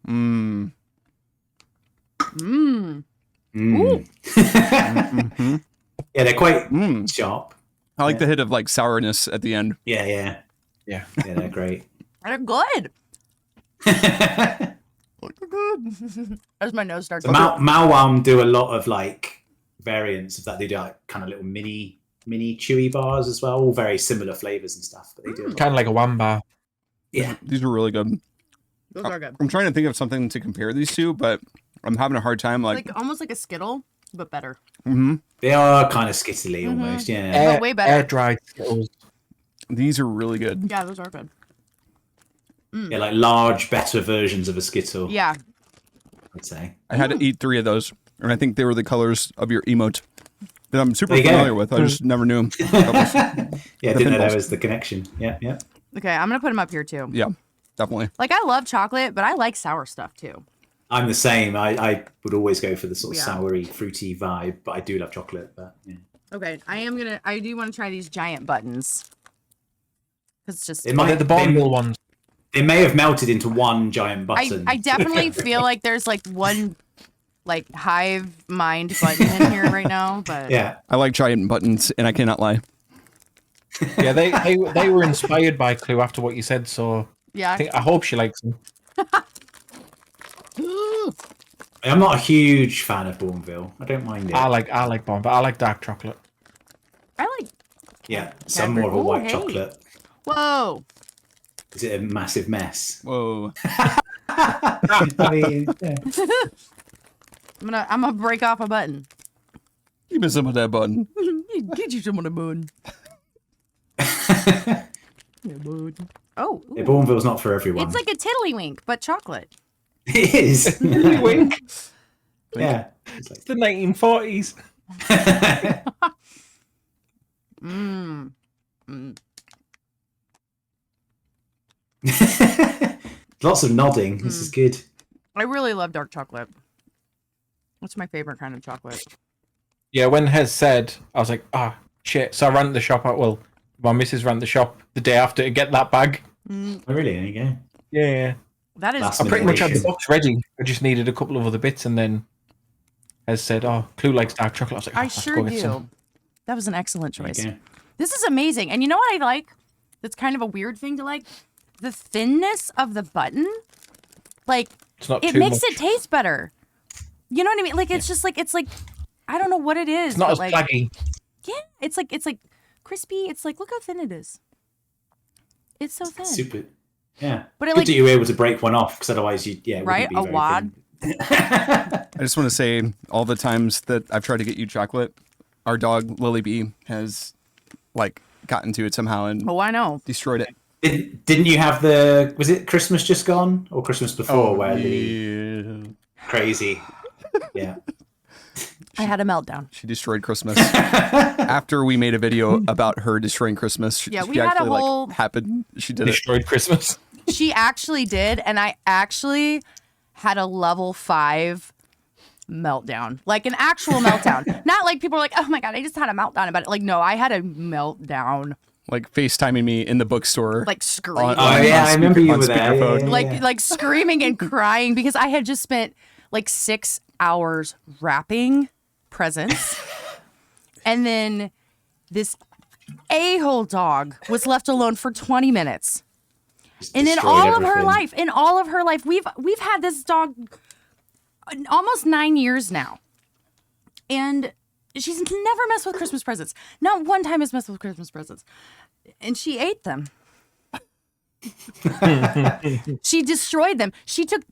Mmm. Mmm. Mm. Mm-hmm. Yeah, they're quite Mm. sharp. I like the hit of like sourness at the end. Yeah, Yeah. they're great. They're good. As my nose starts. So Malwam do a lot of like variants of that. They do like kind of little mini chewy bars as well, all very similar flavors and stuff. But they do Kind of like a one bar. Yeah, These are really good. Those are good. I'm trying to think of something to compare these to, but I'm having a hard time. Like almost like a Skittle, but better. they are kind of skittly almost. Yeah, But way better. Air dried Skittles. These are really good. Yeah, those are good. yeah, like large, better versions of a Skittle. Yeah. I'd say. I had to eat 3 of those, and I think they were the colors of your emote that I'm super There you go. familiar with. I just never knew 'em. That was- Yeah, I didn't know pinballs. that was the connection. Yeah, yeah. Okay, I'm gonna put them up here too. yeah, definitely. Like I love chocolate, but I like sour stuff too. I'm the same. I would always go for the sort of Yeah. soury, fruity vibe, but I do love chocolate. But yeah. Okay, I do want to try these giant buttons. Cause it's just. It might They're the Bonneville ones. They may have melted into one giant button. I definitely feel like there's like one, like hive mind button in here right now, but Yeah. I like giant buttons, and I cannot lie. Yeah, they were inspired by Clue after what you said, so yeah. I hope she likes them. I'm not a huge fan of Bourneville. I don't mind it. I like Bon, but I like dark chocolate. I like. Yeah, some more of a Ooh, white hey. chocolate. Whoa. Is it a massive mess? Whoa. I mean, yeah. I'm gonna break off a button. Give me some of that button. Get you some of the button. Oh, Yeah, ooh. Bourneville's not for everyone. It's like a tiddlywink, but chocolate. It is. Wink. Yeah. It's like... The 1940s. Lots of nodding. This is good. I really love dark chocolate. That's my favorite kind of chocolate. Yeah, when Hes said, I was like, shit. So I ran to the shop. Well, my missus ran to the shop the day after to get that bag. Oh, really? There you go. Yeah. That is. Last I pretty much had the Edition. box ready. I just needed a couple of other bits, and then Hes said, Clue likes dark chocolate. I was like, I let's sure go get do. some. That was an excellent There you choice. go. This is amazing. And you know what I like? That's kind of a weird thing to like? The thinness of the button. Like, It's not it too makes much. it taste better. You know what I mean? Like, it's just like, it's like, I don't know what it is. It's not but as like, plaggy. yeah, it's like crispy. It's like, look how thin it is. It's so thin. Super. Yeah. But it, Good like- that you were able to break one off, because otherwise you, yeah, it Right? wouldn't be A very wad? thin. I just want to say all the times that I've tried to get you chocolate, our dog Lilybee has like gotten to it somehow and Oh, I know. destroyed it. Didn't you have was it Christmas just gone or Christmas before where the yeah. crazy? Yeah. I had a meltdown. She destroyed Christmas. After we made a video about her destroying Christmas, she, Yeah, we she had a actually whole- like happened. She did it. Destroyed Christmas. She actually did, and I actually had a level 5 meltdown. Like an actual meltdown. Not like people are like, oh my God, I just had a meltdown about it. Like, no, I had a meltdown. Like FaceTiming me in the bookstore. Like screaming. Oh yeah, I remember you on were there. speakerphone. Yeah, like yeah. like screaming and crying because I had just spent like 6 hours wrapping presents. And then this a-hole dog was left alone for 20 minutes. Just And in destroyed all of her everything. life, we've had this dog almost 9 years now. And she's never messed with Christmas presents. Not one time has messed with Christmas presents. And she ate them. She destroyed them. She took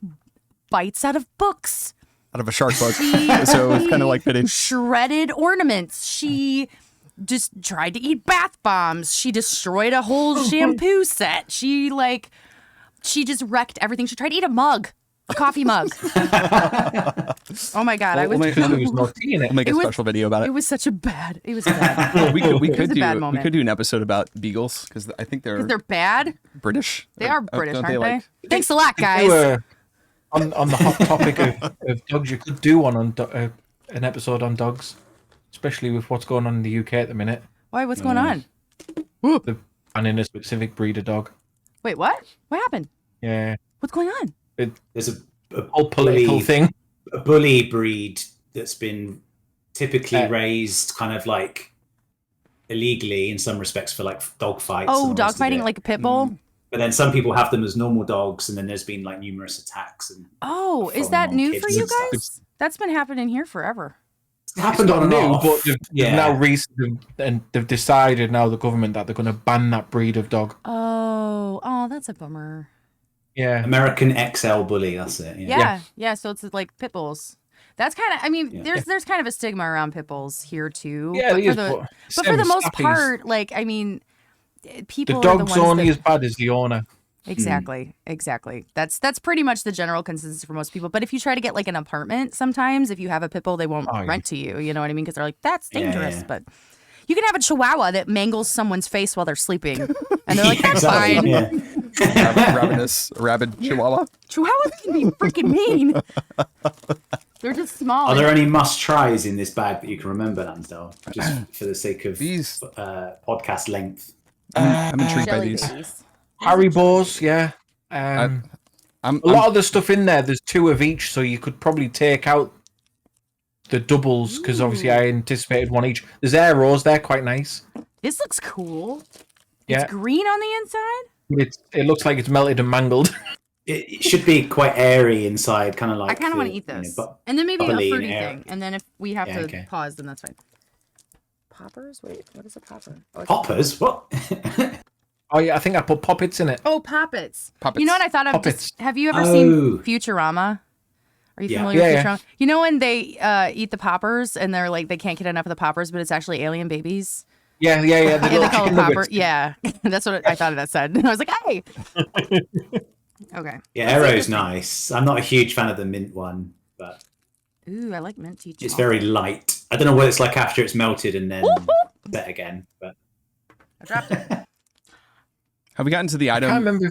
bites out of books. Out of a shark book. She So it's kind of like fitting. shredded ornaments. She just tried to eat bath bombs. She destroyed a whole shampoo set. She just wrecked everything. She tried to eat a mug, a coffee mug. Oh my God, I was. We'll make, There was no tea in it. we'll make a It was- special video about It it. was such a bad. It was bad. We could was a bad we moment. could do an episode about beagles because I think they're They're bad. British. They are British, Don't aren't they? like- Thanks a lot, They guys. were on the hot topic of dogs. You could do one on an episode on dogs, especially with what's going on in the UK at the minute. Why? What's going on? The banning a specific breed of dog. Wait, what? What happened? Yeah, What's going on? There's a whole political thing. a bully breed that's been typically Uh, raised kind of like illegally in some respects for like dog fights. Oh, and all the dog rest of fighting it. like a pit bull. But then some people have them as normal dogs, and then there's been like numerous attacks. And Oh, is from that on new kids for you and stuff. guys? That's been happening here forever. It's happened It's on not and new, off. but they've now and they've decided now, the government, that they're going to ban that breed of dog. Oh, that's a bummer. Yeah. American XL Bully, that's it. Yeah. So it's like pit bulls. That's kind of. I mean, there's kind of a stigma around pit bulls here too. Yeah, but for the most part, like, I mean, people. The are dog's the ones only that, as bad as the owner. Exactly. That's pretty much the general consensus for most people. But if you try to get like an apartment, sometimes if you have a pit bull, they won't rent to you. You know what I mean? Because they're like, that's dangerous. Yeah. But you can have a Chihuahua that mangles someone's face while they're sleeping, and they're like, that's exactly, fine. yeah. Rabid Chihuahua. Chihuahuas can be freaking mean. They're just small. Are there any must-tries in this bag that you can remember, Lansdell? Just for the sake of These. podcast length. I'm intrigued by Jelly these. babies. Haribo's, yeah. I'm A lot of the stuff in there's 2 of each, so you could probably take out the doubles, because obviously I anticipated 1 each. There's Aeros, they're quite nice. This looks cool. Yeah. It's green on the inside. It looks like it's melted and mangled. It should be quite airy inside, kind of like. I kind of want to eat this, and then maybe a bubbly fruity and air. thing, and then if we have to okay. pause, then that's fine. Poppers? Wait, what is a popper? Oh, it's- Poppers? What? Oh yeah, I think I put poppets in it. Oh, poppets. Poppets. You know what I thought of? Poppets. Have you ever seen Oh. Futurama? Are you Yeah. familiar with Yeah, Futurama? You know when they eat the poppers and they're like they can't get enough of the poppers, but it's actually alien babies. Yeah. The Yeah, little they call it chicken popper. nuggets. Yeah, that's what I thought that said. I was like, hey. Okay. Yeah, Aero's nice. I'm not a huge fan of the mint one, but Ooh, I like mint tea. it's chocolate. very light. I don't know what it's like after it's melted and then set again, but I dropped it. Have we gotten to the I can't item? remember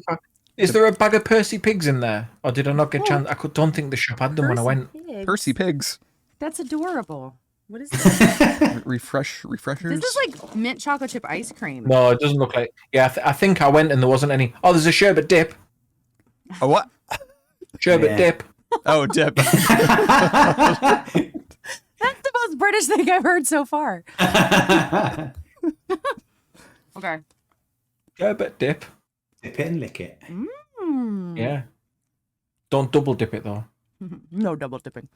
is there a bag of Percy pigs in there, or did I not get a chance? Don't think the shop had them when I went. Pigs. Percy pigs. That's adorable. What is this? Refreshers. This is like mint chocolate chip ice cream. No, it doesn't look like. Yeah, I think I went and there wasn't any. Oh, there's a sherbet dip. A what? Sherbet Yeah. dip. Oh, dip. That's the most British thing I've heard so far. Okay. Sherbet dip. dip it and lick it. Mm. Yeah. Don't double dip it though. No double dipping.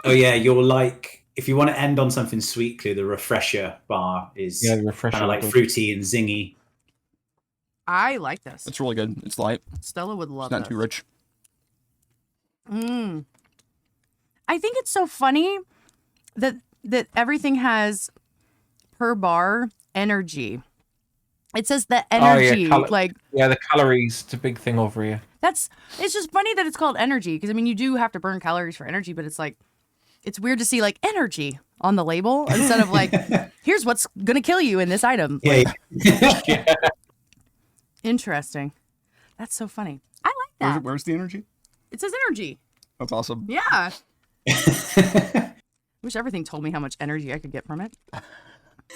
Oh yeah, you're like if you want to end on something sweetly, the refresher bar is Yeah, the refresher. kind of like fruity and zingy. I like this. It's really good. It's light. Stella would love It's not this. too rich. I think it's so funny that everything has per bar energy. It says the energy, like yeah, the calories. It's a big thing over here. it's just funny that it's called energy because I mean you do have to burn calories for energy, but it's like it's weird to see like energy on the label instead of like here's what's gonna kill you in this item. Yeah. Interesting. That's so funny. I like that. Where's the energy? It says energy. That's awesome. Yeah. Wish everything told me how much energy I could get from it.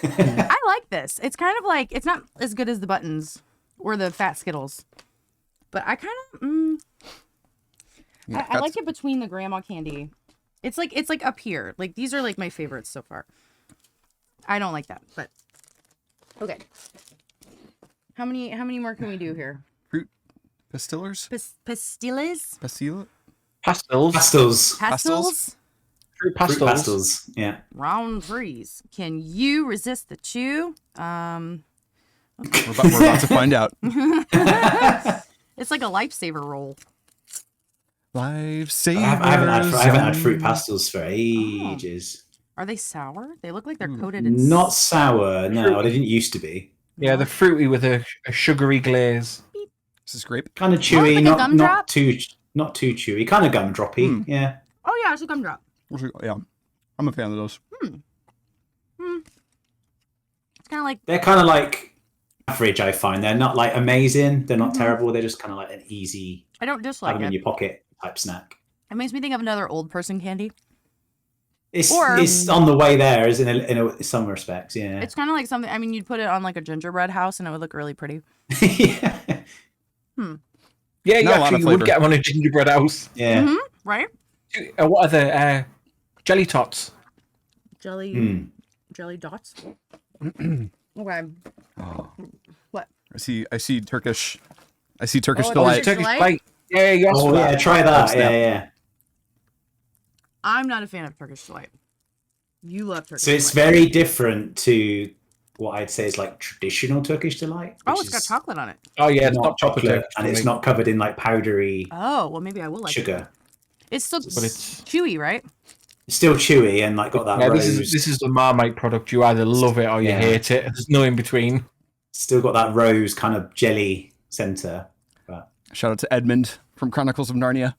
I like this. It's kind of like it's not as good as the buttons or the fat Skittles, but I kind of Yeah, I like it between the grandma candy. It's like up here. Like these are like my favorites so far. I don't like that, but okay. How many more can we do here? Fruit pastillers? Pastillas? Pastilla? Pastels. Pastels. Pastels? Fruit Fruit pastels. pastels. Yeah. Round threes. Can you resist the chew? We're about to find out. It's like a lifesaver roll. Lifesavers. I haven't had fruit pastels for ages. Are they sour? They look like they're coated in Not sour. No, they didn't used to be. Yeah, the fruity with a sugary glaze. This is grape. Kind of chewy, like a not gumdrop? not too chewy. Kind of gumdroppy. Yeah. Oh yeah, it's a gumdrop. Yeah, I'm a fan of those. It's kind of like They're kind of like average. I find they're not like amazing. They're not terrible. They're just kind of like an easy, I don't have dislike them in it. your pocket type snack. It makes me think of another old person candy. It's Or- it's on the way there, is in some respects. Yeah. It's kind of like something. I mean, you'd put it on like a gingerbread house, and it would look really pretty. yeah. Yeah, you Not a lot of actually would flavor. get them on a gingerbread house. Yeah. Right? What are the jelly tots? Jelly dots. Okay. Oh, What? I see Turkish I see Turkish Oh, delight. Turkish delight? Delight. Yeah, you asked Oh for that. yeah, try that. snap. Yeah. I'm not a fan of Turkish delight. You love Turkish So it's delight. very different to what I'd say is like traditional Turkish delight. Oh, which it's got is chocolate on it. Oh yeah, it's not not chocolate, chocolate, and it's not covered in like powdery Oh, well, maybe I will like it. sugar. It's still But it's chewy, right? It's still chewy and like got that yeah. rose. This is the Marmite product. You either love it or you Yeah. hate it. There's no in between. Still got that rose kind of jelly center. But Shout out to Edmund from Chronicles of Narnia.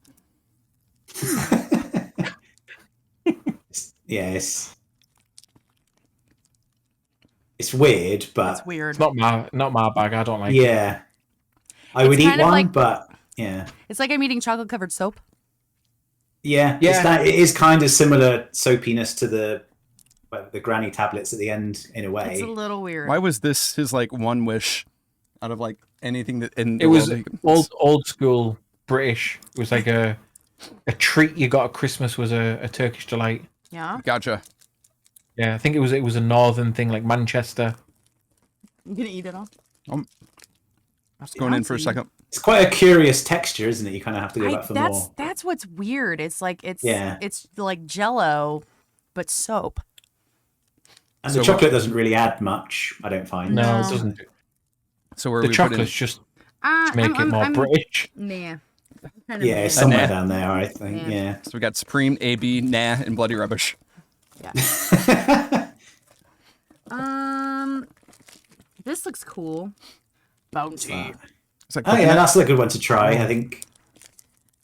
yeah, it's weird, but It's weird. It's not my bag. I don't like it. yeah, I would It's eat kind of one, like- but yeah. It's like I'm eating chocolate covered soap. Yeah, Yeah. it is kind of similar soapiness to the granny tablets at the end in a way. It's a little weird. Why was this his like one wish out of like anything that in the It was world? he could- old school British. It was like a treat you got at Christmas was a Turkish delight. Yeah. Gotcha. Yeah, I think it was a northern thing like Manchester. You gonna eat it all? Just going in for a second. It's quite a curious texture, isn't it? You kind of have to go back for more. That's what's weird. It's like it's Yeah. it's like Jello, but soap. And So the chocolate doesn't really add much, I don't find. No, No. it doesn't. So where The we chocolate's just Uh, to make it more British. Nah. Kind of Yeah, it's meh. somewhere nah. down there, I think. Yeah. Yeah. So we got Supreme, AB, Nah, and Bloody Rubbish. This looks cool. Bounty. It's like Oh yeah, that's a good one to try. I think.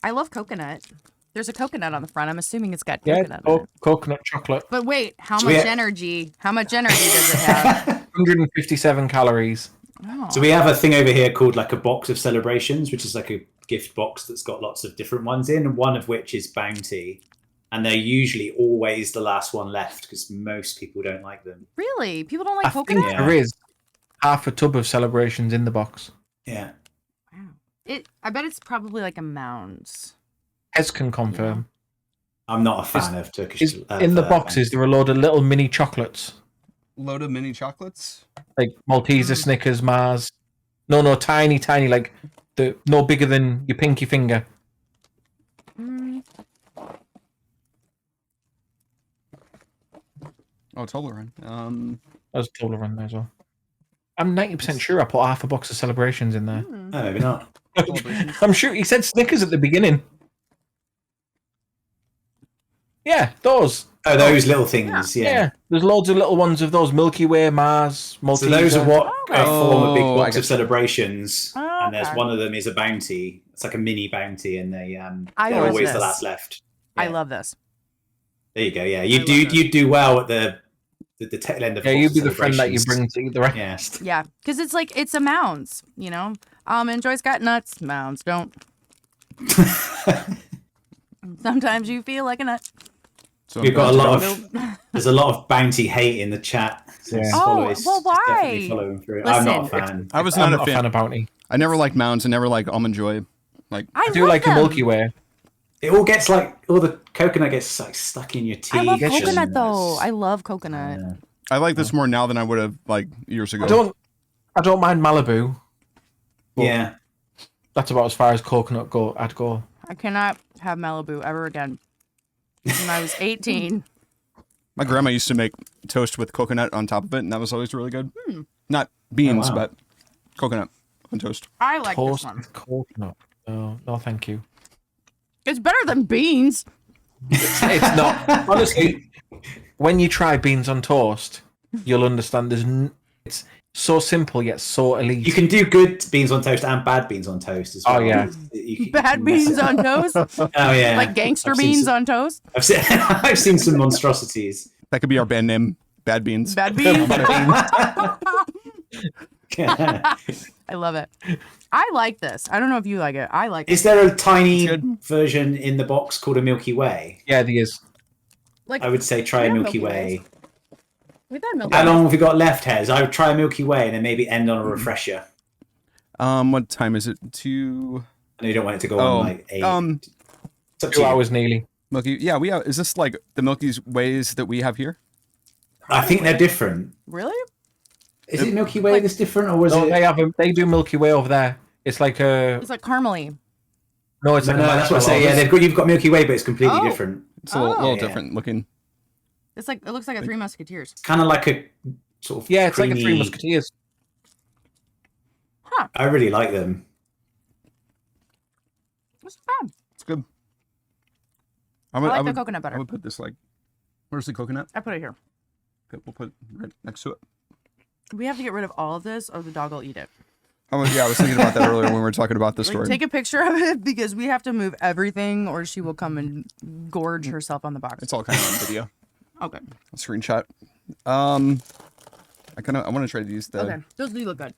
I love coconut. There's a coconut on the front. I'm assuming it's got Yeah, coconut in it. coconut chocolate. But wait, how So much we- energy? How much energy does it have? 157 calories. Oh. So we have a thing over here called like a box of celebrations, which is like a gift box that's got lots of different ones in, one of which is Bounty. And they're usually always the last one left because most people don't like them. Really? People don't like I think coconut? Yeah. there is half a tub of celebrations in the box. Yeah. Wow. I bet it's probably like a Mounds. Hes can confirm. I'm not a fan of Turkish. In the boxes, there are a load of little mini chocolates, load of mini chocolates. like Malteser, Snickers, Mars. No, tiny, like no bigger than your pinky finger. Mm. Oh, Toblerone. That's a Toblerone there as well. I'm 90% sure I put half a box of celebrations in there. No, maybe not. Celebrations. I'm sure he said Snickers at the beginning. Yeah, those. Oh, those little things. Yeah. Yeah. There's loads of little ones of those Milky Way, Mars, Malteser. So those are what form a big Oh, I box get of celebrations, Oh, and there's okay. one of them is a Bounty. It's like a mini Bounty, and they're I love always the this. last left. I Yeah. love this. There you go. Yeah, I you love do that. you do well at the tail end of. Yeah, box you'd of be the friend that you celebrations. bring to eat the rest. Yeah. Yeah, because it's like it's a Mounds, you know. Joy's got nuts. Mounds don't. Sometimes you feel like a nut. So We've got a lot Nope. of. There's a lot of Bounty hate in the chat. So Yeah. Oh, just well, why? definitely follow him through. I'm not a Listen, fan. I was I'm not a fan. of Bounty. I never liked Mounds. I never liked Almond Joy. Like I I do love like them. a Milky Way. It all gets like all the coconut gets like stuck in your teeth. I love Gets you. coconut and though. it's- I love coconut. Yeah. I like this more now than I would have like years ago. I don't mind Malibu. Well, Yeah. That's about as far as coconut I'd go. I cannot have Malibu ever again. When I was 18. My grandma used to make toast with coconut on top of it, and that was always really good. Not beans, Oh, wow. but coconut on toast. I like Toast this one. with coconut. No, thank you. It's better than beans. It's not. Honestly, when you try beans on toast, you'll understand. It's so simple yet so elite. You can do good beans on toast and bad beans on toast as well. Oh, yeah. You Bad can mess beans it up. on toast. Oh yeah. Like gangster I've seen beans some- on toast. I've seen, I've seen some monstrosities. That could be our band name, Bad Beans. Bad beans. Yeah. I love it. I like this. I don't know if you like it. I like Is it. there a tiny It's good. version in the box called a Milky Way? Yeah, there is. Like I would say try We a have Milky Milky Way. Ways. we've had milk. How long have we got left, Hes? I would try a Milky Way and then maybe end on a refresher. What time is it? Two. I know you don't want it to go Oh, on like 8. It's up to 2 you. hours nearly. Milky. Yeah, we have. Is this like the Milky Ways that we have here? I think they're different. Really? Is it Milky Way that's different, or was No, it? they do Milky Way over there. It's like a It's like caramely. no. It's No, like no, a that's what I say. marshmallow. Yeah, you've got Milky Way, but it's completely Oh. different. It's a little Oh. Yeah. different looking. It's like it looks like a Three Musketeers. It's kind of like a sort of Yeah, it's like a creamy- Three Musketeers. I really like them. It's not bad. It's good. I like the coconut butter. I would put this like, where's the coconut? I put it here. Okay, we'll put it right next to it. We have to get rid of all of this, or the dog will eat it. I was thinking about that earlier when we were talking about the story. Take a picture of it because we have to move everything, or she will come and gorge herself on the box. It's all kind of on video. Okay. A screenshot. I want to try to use the Okay. Those do look good.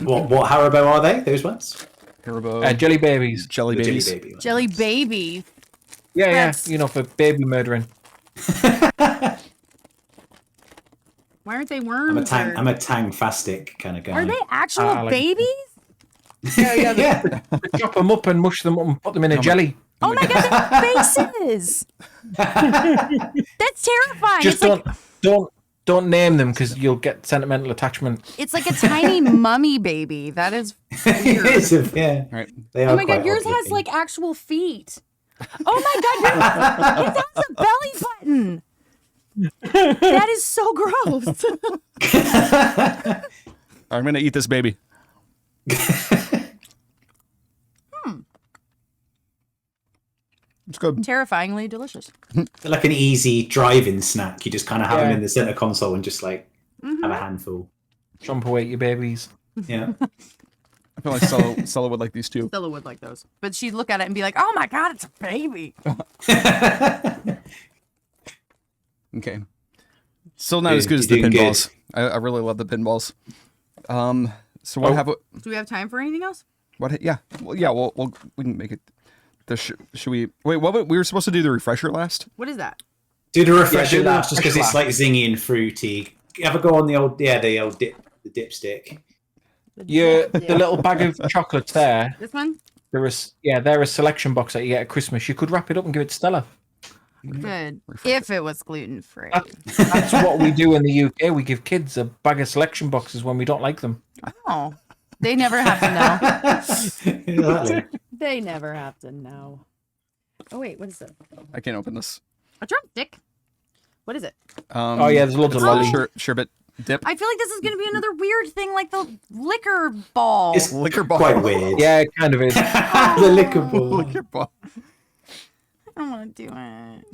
What Haribo are they? Those ones? Haribo Jelly babies. jelly The babies. Jelly Baby ones. Jelly baby. Yeah, That's- yeah. You know, for baby murdering. Why aren't they worms? I'm a Tang-fastic kind of guy. Are they actual I like- babies? Yeah, yeah. Yeah. Chop them up and mush them up and put them in a jelly. Oh my god, they're faces. That's terrifying. Just don't name them because you'll get sentimental attachment. It's like a tiny mummy baby. That is It weird. is, yeah. Right. They are Oh my god, quite yours odd has looking. like actual feet. Oh my god, yours has a belly button. That is so gross. I'm gonna eat this baby. It's good. Terrifyingly delicious. They're like an easy driving snack. You just kind of have them Yeah. in the center console and just like Mm-hmm. have a handful. Jump away, your babies. Yeah. I feel like Stella would like these too. Stella would like those. But she'd look at it and be like, oh my god, it's a baby. Okay. Still not as You're good as the doing good. pinballs. I really love the pinballs. So what Oh. have Do we have time for anything else? what? Yeah. Well, yeah. We can make it. Should we wait? What we were supposed to do the refresher last? What is that? Do the refresher do the last just because it's refresher like zingy and fruity. Have a go on the old dipstick. The little bag of chocolates there. This one? They're a selection box that you get at Christmas. You could wrap it up and give it to Stella. Good. If it was gluten free. That's what we do in the UK. We give kids a bag of selection boxes when we don't like them. Oh. They never have to know. Exactly. They never have to know. Oh wait, what is it? I can't open this. A drumstick. What is it? Oh yeah, there's loads of lolly. Sherbet dip. I feel like this is going to be another weird thing, like the liquor ball. It's Liquor ball. quite weird. Yeah, it kind of is. The liquor ball. Liquor ball. I don't want to do it.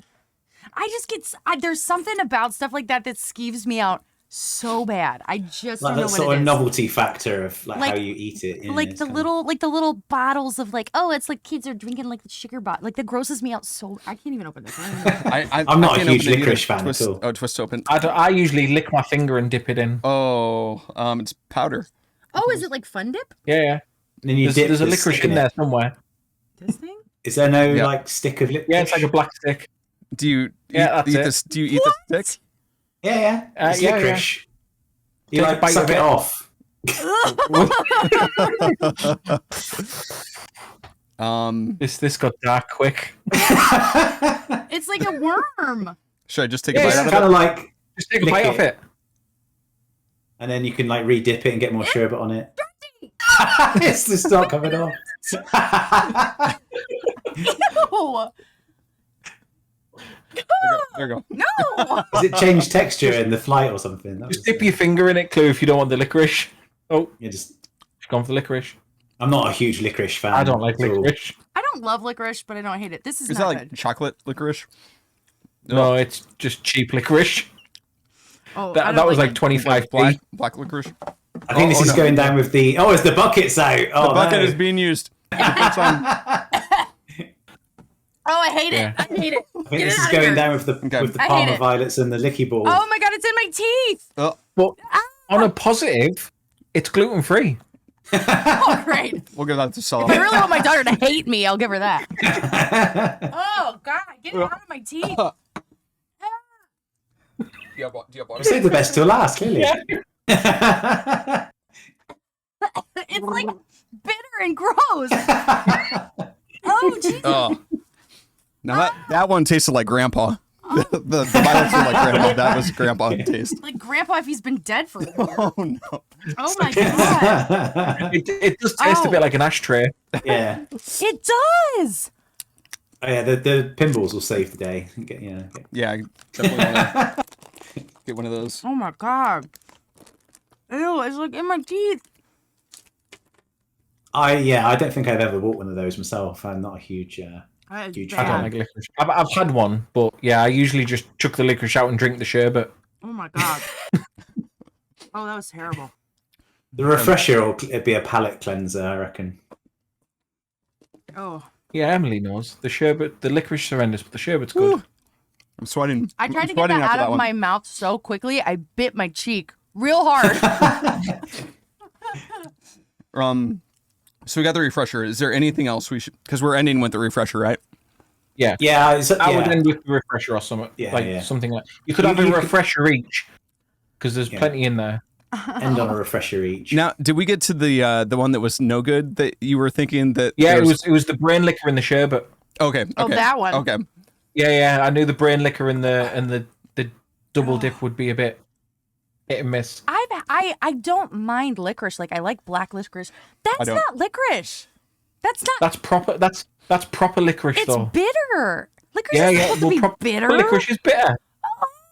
I just get. There's something about stuff like that that skeeves me out so bad. I just Like don't know that what sort it of is. novelty factor of like Like- how you eat it. Yeah, Like it's the kind of- little bottles of like, oh, it's like kids are drinking like the sugar bottle. Like that grosses me out so. I can't even open this. I don't know. I'm not a can't huge open it either. licorice fan at Twist, all. Oh, twist open. I usually lick my finger and dip it in. Oh, it's powder. Oh, is it like Fun Dip? Yeah, yeah. And then you dip There's a the licorice stick in it. there somewhere. This thing? Is there no Yeah. like stick of licorice? Yeah, it's like a black stick. Do you Yeah, eat that's it. this? Do you eat the stick? Yeah. It's yeah, licorice. You Take a like bite suck of it it. off. This got dark quick. It's like a worm. Should I just take Yeah, a bite It's out of kind it? of like, Just take a Lick bite it. off it. and then you can like re-dip it and get more sherbet on it. It's just not coming off. Oh There you go. no! Has it changed texture in the flight or something? That Just was- dip your finger in it, Clue, if you don't want the licorice. Oh, Yeah, just. it's gone for licorice. I'm not a huge licorice fan. I don't like at all. licorice. I don't love licorice, but I don't hate it. This is Is not that like good. chocolate licorice? No, it's just cheap licorice. Oh, I That, don't that was like like it. 25p. Black licorice. I think this is no. going down with the. Oh, it's the bucket's out. Oh, The bucket no. is being used. It's on. Oh, I hate it. Yeah. I hate it. I think Get this it is out of going here. down with the I hate Parma it. violets and the licky ball. Oh my god, it's in my teeth. Oh, But on a positive, it's gluten free. Oh, great. we'll give that to If Stella. I really want my daughter to hate me, I'll give her that. Oh god, get it out of my teeth. Do you have water? Save the best till last, clearly. It's like bitter and gross. Oh Jesus. Oh. Now that one tasted like grandpa. Oh the violence from like grandma. That was grandpa taste. Like grandpa if he's been dead for a year. Oh no. Oh my god. It does taste a bit like an ashtray. Yeah. It does. Oh yeah, the pinballs will save the day. Yeah, definitely wanna get one of those. Oh my god. Ew, it's like in my teeth. I don't think I've ever bought one of those myself. I'm not a huge huge I don't fan. like licorice. I've had one, but yeah, I usually just chuck the licorice out and drink the sherbet. Oh my god. Oh, that was terrible. The refresher will it'd be a palate cleanser, I reckon. Oh. Yeah, Emily knows. The sherbet, the licorice is horrendous, but the sherbet's good. Ooh. I'm sweating. I tried I'm to get sweating that after out of one. my mouth so quickly, I bit my cheek real hard. So we got the refresher. Is there anything else we should? Because we're ending with the refresher, right? Yeah. Yeah, I would end with the refresher or something. Something like you could have a refresher each because there's plenty in there. End on a refresher each. Now, did we get to the one that was no good that you were thinking that? Yeah, it was the brain liquor in the sherbet. Okay. Oh, that one. Okay. Yeah. I knew the brain liquor and the double dip would be a bit hit and miss. I don't mind licorice. Like I like black licorice. That's not licorice. That's not. That's proper. That's proper licorice It's though. bitter. Licorice is supposed to be bitter. Licorice is bitter.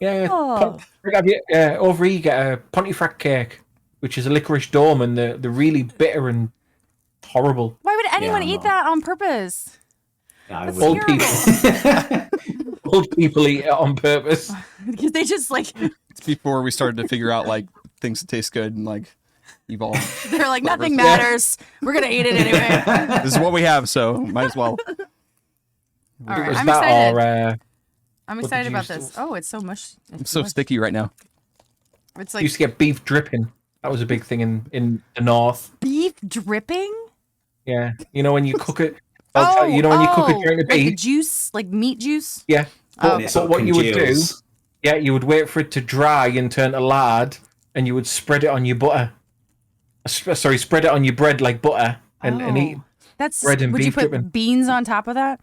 Yeah. Oh. Over here you get a Pontefract cake, which is a licorice dome, and they're really bitter and horrible. Why would anyone I'm eat not- that on purpose? Yeah, That's Old terrible. people. Old people eat it on purpose. Because they just like It's before we started to figure out like things that taste good and like evolve. they're like nothing matters. We're gonna eat it anyway. This is what we have, so might as well. All right, Was I'm that excited. or I'm what excited did you about use this. Oh, it's so mush. I'm so sticky right now. It's used like to get beef dripping? That was a big thing in the north. beef dripping. Yeah, you know when you cook it. You know when you cook it during the like the beef. juice, like meat juice. Yeah. Oh, And it But sort of what you would do, congeals. you would wait for it to dry and turn to lard, and you would spread it on your butter. Spread it on your bread like butter, and eat. That's bread and would you beef put dripping. beans on top of that?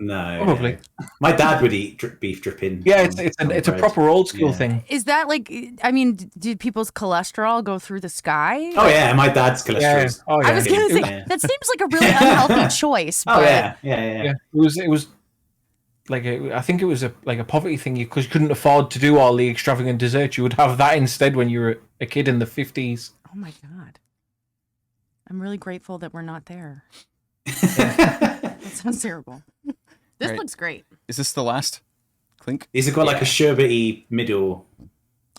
No, Probably. no. My dad would eat beef dripping. Yeah, on it's a bread. proper old school Yeah. thing. Is that like? I mean, did people's cholesterol go through the sky? Oh yeah, my dad's cholesterol. Yeah. Oh yeah. I was gonna say Yeah. that seems like a really unhealthy choice. Oh But yeah. Yeah. It was like I think it was a poverty thing because you couldn't afford to do all the extravagant desserts. You would have that instead when you were a kid in the 50s. Oh my god, I'm really grateful that we're not there. yeah. That sounds terrible. This Right. looks great. Is this the last clink? These have got like a sherbety middle,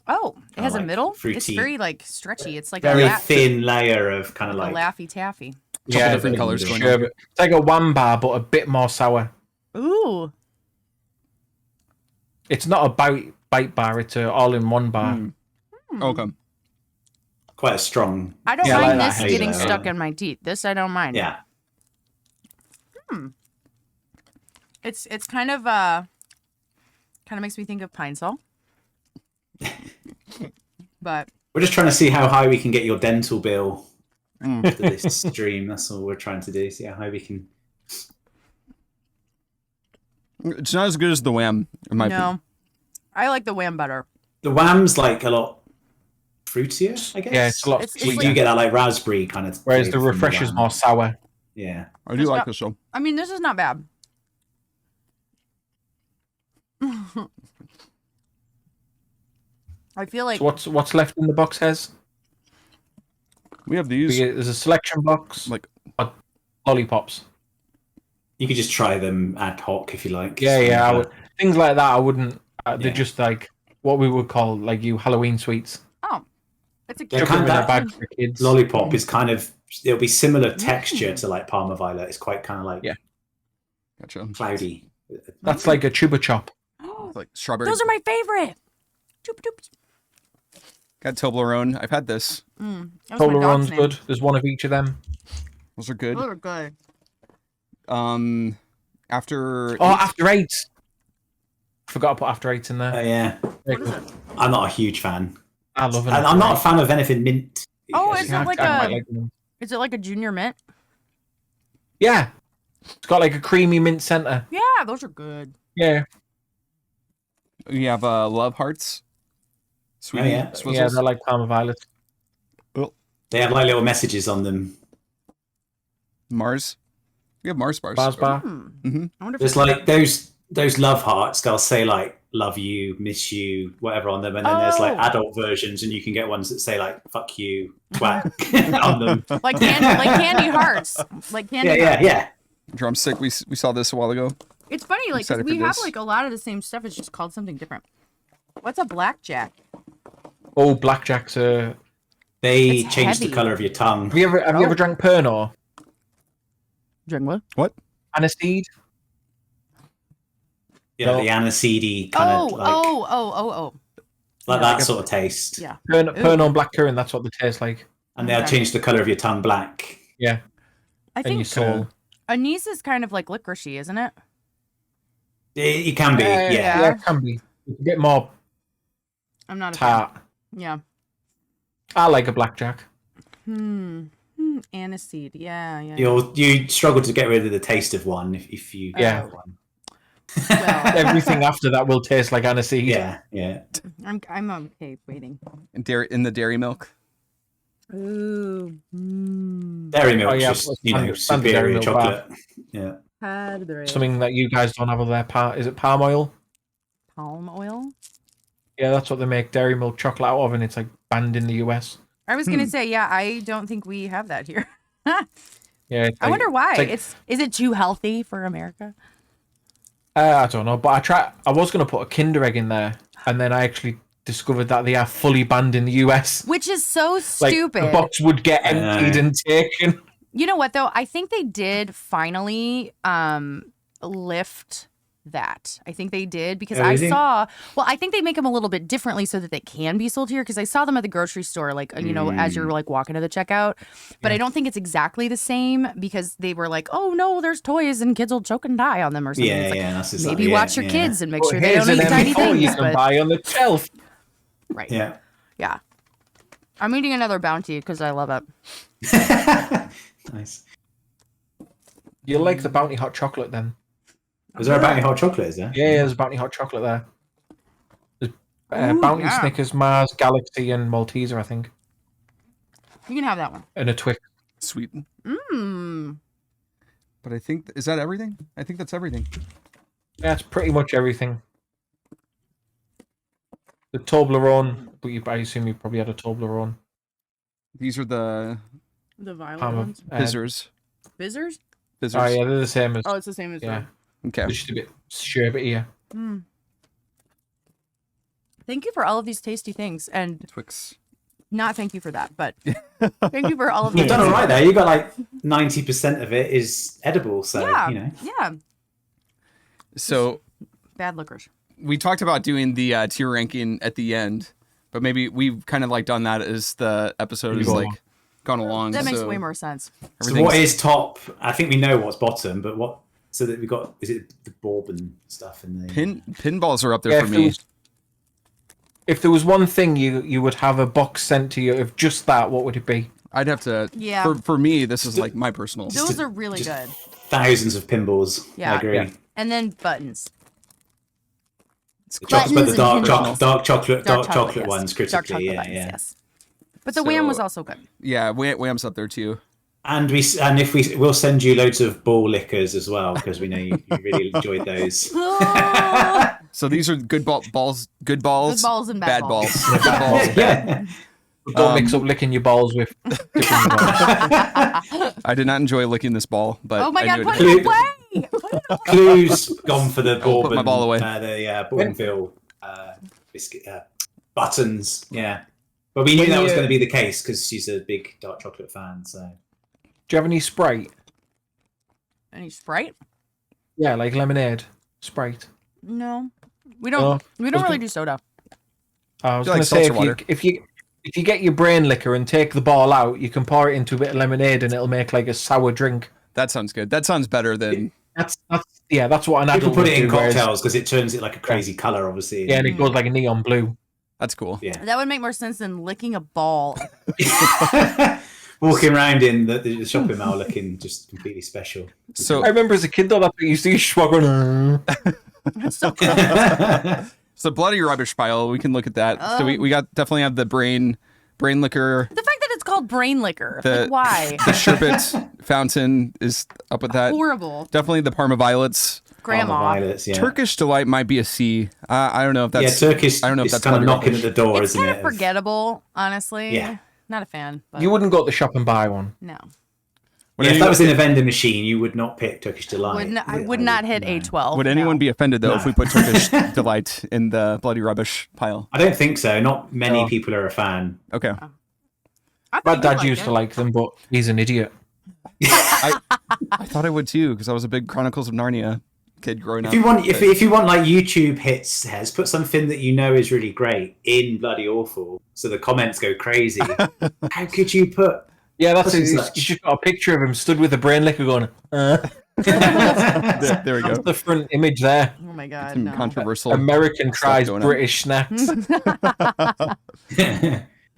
Oh, it has a like middle. It's fruity- very like stretchy. It's like very a thin layer of kind of like like. a Laffy Taffy. Couple different but- colors going Sure, on. but it's like a wambar, but a bit more sour. Ooh, It's not a bite bar; it's a all-in-one bar. Okay. Quite a strong. I don't Yeah, I mind like this that. getting Yeah. stuck in my teeth. This I don't mind. Yeah. It's kind of makes me think of pine sol. But We're just trying to see how high we can get your dental bill after this stream. That's all we're trying to do. See how high we can. It's not as good as the Wham, in my opinion. no, I like the wham better. The Wham's like a lot fruitier, I guess. Yeah, it's a lot It's You sweeter. do get that like raspberry kind of. Whereas the flavour from refresher's Wham. more sour. Yeah. I do It's like not- this though. I mean, this is not bad. I feel like So what's left in the box, Hes? We have these. There's a selection box, Like, lollipops. You could just try them ad hoc if you like. Yeah. I would, things like that. I wouldn't. Yeah. They're just like what we would call like Halloween sweets. oh, it's a They're Chuck kind them in of a that bag for kids. lollipop is kind of. It'll be similar texture to like Parma Violet. It's quite kind of like Yeah. gotcha. cloudy. That's like a chuba chop. It's like strawberry. Those are my favorite. Choop, choop. Got Toblerone. I've had this. That was my dog's Toblerone's name. good. There's one of each of them. Those are good. Those are good. After After Eights. Forgot to put After Eights in there. Yeah. What is it? I'm not a huge fan. I love it. And I'm not a fan of anything mint. Oh, Yes. is it like I quite a? like them. Is it like a junior mint? Yeah. It's got like a creamy mint center. Yeah, those are good. Yeah. We have love hearts. Sweet yeah. swizzles. Yeah, they're like Parma Violets. They have like little messages on them. Mars. We have Mars bars. Bars bar. Mm-hmm. I wonder if There's like those love hearts. They'll say like "love you," "miss you," whatever on them, and then there's like adult versions, and you can get ones that say like "fuck you," "twat" on them. like candy hearts. Like candy hearts. Yeah. Drumstick. We saw this a while ago. It's funny, like 'cause Excited we for have this. like a lot of the same stuff. It's just called something different. What's a blackjack? Oh, blackjacks are. They It's change the heavy. color of your tongue. Have you ever drank Pernod? Drink what? What? Aniseed? Yeah, No. the aniseedy kind of like Oh. like that sort of taste. Yeah. Pernod blackcurrant, that's what they taste like. And they'll Okay. change the color of your tongue black. Yeah. I And your think soul. anise is kind of like licoricey, isn't it? It can be, yeah. Yeah, it can be. You can get more I'm not a fan. tart. Yeah. I like a blackjack. Aniseed. Yeah. You struggle to get rid of the taste of one if you Yeah. get one. Well, Everything after that will taste like aniseed. Yeah. I'm okay waiting. In the dairy milk. Ooh. Dairy milk, Oh, yeah, just standard superior dairy milk chocolate. Yeah. Something that you guys don't have over there. Is it palm oil? Palm oil. Yeah, that's what they make dairy milk chocolate out of, and it's like banned in the US. I was gonna say, yeah, I don't think we have that here. Yeah, it's I like- wonder why. like- Is it too healthy for America? I don't know, but I was going to put a Kinder Egg in there, and then I actually discovered that they are fully banned in the US. Which is so Like, stupid. the box would get emptied and taken. You know what though? I think they did finally lift that. I think they did because Oh, I really? saw. Well, I think they make them a little bit differently so that they can be sold here. Because I saw them at the grocery store, like as you're like walking to the checkout. But I don't think it's exactly the same because they were like, "Oh no, there's toys and kids will choke and die on them or something." Yeah, It's like, that's just maybe like, watch your yeah. kids and make But sure they here's don't eat an tiny M4 things. you can But buy on the shelf. right, Yeah. I'm eating another Bounty because I love it. Nice. You like the Bounty hot chocolate then? Is there a Bounty hot chocolate, is there? Yeah, there's Bounty hot chocolate there. There's Bounty, yeah. Snickers, Mars, Galaxy, and Malteser, I think. You can have that one. And a Twix. Sweet. Mmm. But I think is that everything? I think that's everything. Yeah, it's pretty much everything. The Toblerone, but I assume you probably had a Toblerone. These are the The violet Palm of- ones. Bizzers. Bizzers? Bizzers. Oh yeah, they're the same as. Oh, it's the same as Yeah, Okay. they're just a bit sherbety. Thank you for all of these tasty things, and Twix. not thank you for that, but thank you for all of You've these. done all right there. You got like 90% of it is edible, so Yeah, you know. yeah. So Bad lookers. we talked about doing the tier ranking at the end, but maybe we've kind of like done that as the episode has Go like on. gone along. That makes so way more sense. So everything's- what is top? I think we know what's bottom, but what? So that we got is it the bourbon stuff and the pinballs are up there Yeah, for me. if there was one thing you would have a box sent to you of just that, what would it be? I'd have to. Yeah. For me, this is like my personal. Those are really good. thousands of pinballs. Yeah. I agree. Yeah. And then buttons. The chocolate, but the Buttons dark, and dark chocolate, dark chocolate yes. ones Dark critically. chocolate Yeah, buttons, yeah. yes. But the Wham was So- also good. Yeah, Wham's up there too. And we'll send you loads of ball liquors as well because we know you really enjoyed those. So these are good balls, good balls, Good balls and bad balls. Good balls, bad. Yeah. Don't mix up licking your balls with different balls. I did not enjoy licking this ball, but Oh my I god, knew put it. it away! Put it away! Clues gone for the I'll put bourbon. my ball away. The Bourbonville biscuit buttons. Yeah, but we knew When that was you- going to be the case because she's a big dark chocolate fan. So Do you have any Sprite? Any Sprite? Yeah, like lemonade, Sprite. No. We don't Oh, we don't really do soda. I was Do you going like to say seltzer water? if you get your brain liquor and take the ball out, you can pour it into a bit of lemonade and it'll make like a sour drink. That sounds good. That sounds better than That's what an people adult put would it in do, whereas- cocktails because it turns it like a crazy color, obviously. Yeah, and it goes like a neon blue. that's cool. Yeah. That would make more sense than licking a ball. Walking around in the shopping mall looking just completely special. So I remember as a kid though, that's what you used to use swagger. That's so cool. So bloody rubbish pile. We can look at that. So we definitely have the brain liquor. The fact that it's called brain liquor. The- Like, why? The sherbet fountain is up with that. Horrible. Definitely the Parma violets. Grandma. Violets, yeah. Turkish delight might be a C. I don't know if that's. Turkish. I don't know if it's that's kind of bloody knocking rubbish. at the door, It's isn't kind it? of forgettable, honestly. Yeah. Not a fan. But You wouldn't go to the shop and buy one. no. If that was in a vending machine, you would not pick Turkish delight. I would not hit no. A12. Would anyone no. be offended though if No. we put Turkish delight in the bloody rubbish pile? I don't think so. Not many No. people are a fan. Okay. I My thought you dad liked used it. to like them, but he's an idiot. I thought I would too because I was a big Chronicles of Narnia kid growing up. If you want like YouTube hits, Hes, put something that you know is really great in bloody awful, so the comments go crazy. How could you put? Yeah, that's it. Such and You such. just got a picture of him stood with a brain liquor going. there we go. That's the front image there. Oh my god. Some No. controversial. American tries going on. British snacks.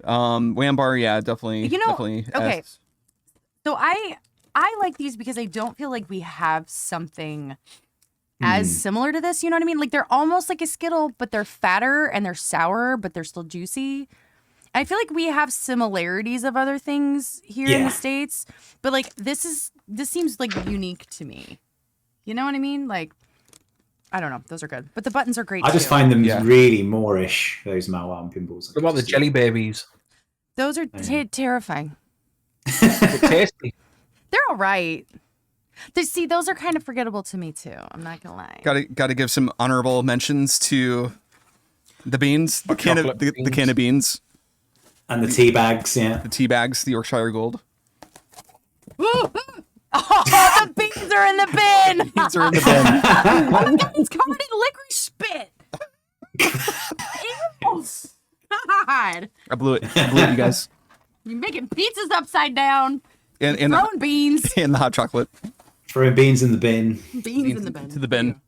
Wambar, yeah, definitely. You know, definitely okay. S. So I like these because I don't feel like we have something as similar to this. You know what I mean? Like they're almost like a Skittle, but they're fatter and they're sour, but they're still juicy. I feel like we have similarities of other things here in Yeah. the States, but like this seems like unique to me. You know what I mean? Like I don't know. Those are good, but the buttons are great I just too. find them Yeah. really Moorish. Those Malwan pinballs. What about the jelly babies? Those are terrifying. They're tasty. They're all right. See, those are kind of forgettable to me too. I'm not gonna lie. Got to give some honorable mentions to the beans, the can of chocolate the can of beans, And the tea bags, yeah. the tea bags, the Yorkshire Gold. Oh, the beans are in the bin. Beans are in the bin. Oh my god, it's covered in licorice spit. Ew. God, I blew it, you guys. you're making pizzas upside down. And Throwing beans. and the hot chocolate Throwing beans in the bin. Beans in the bin. to the bin.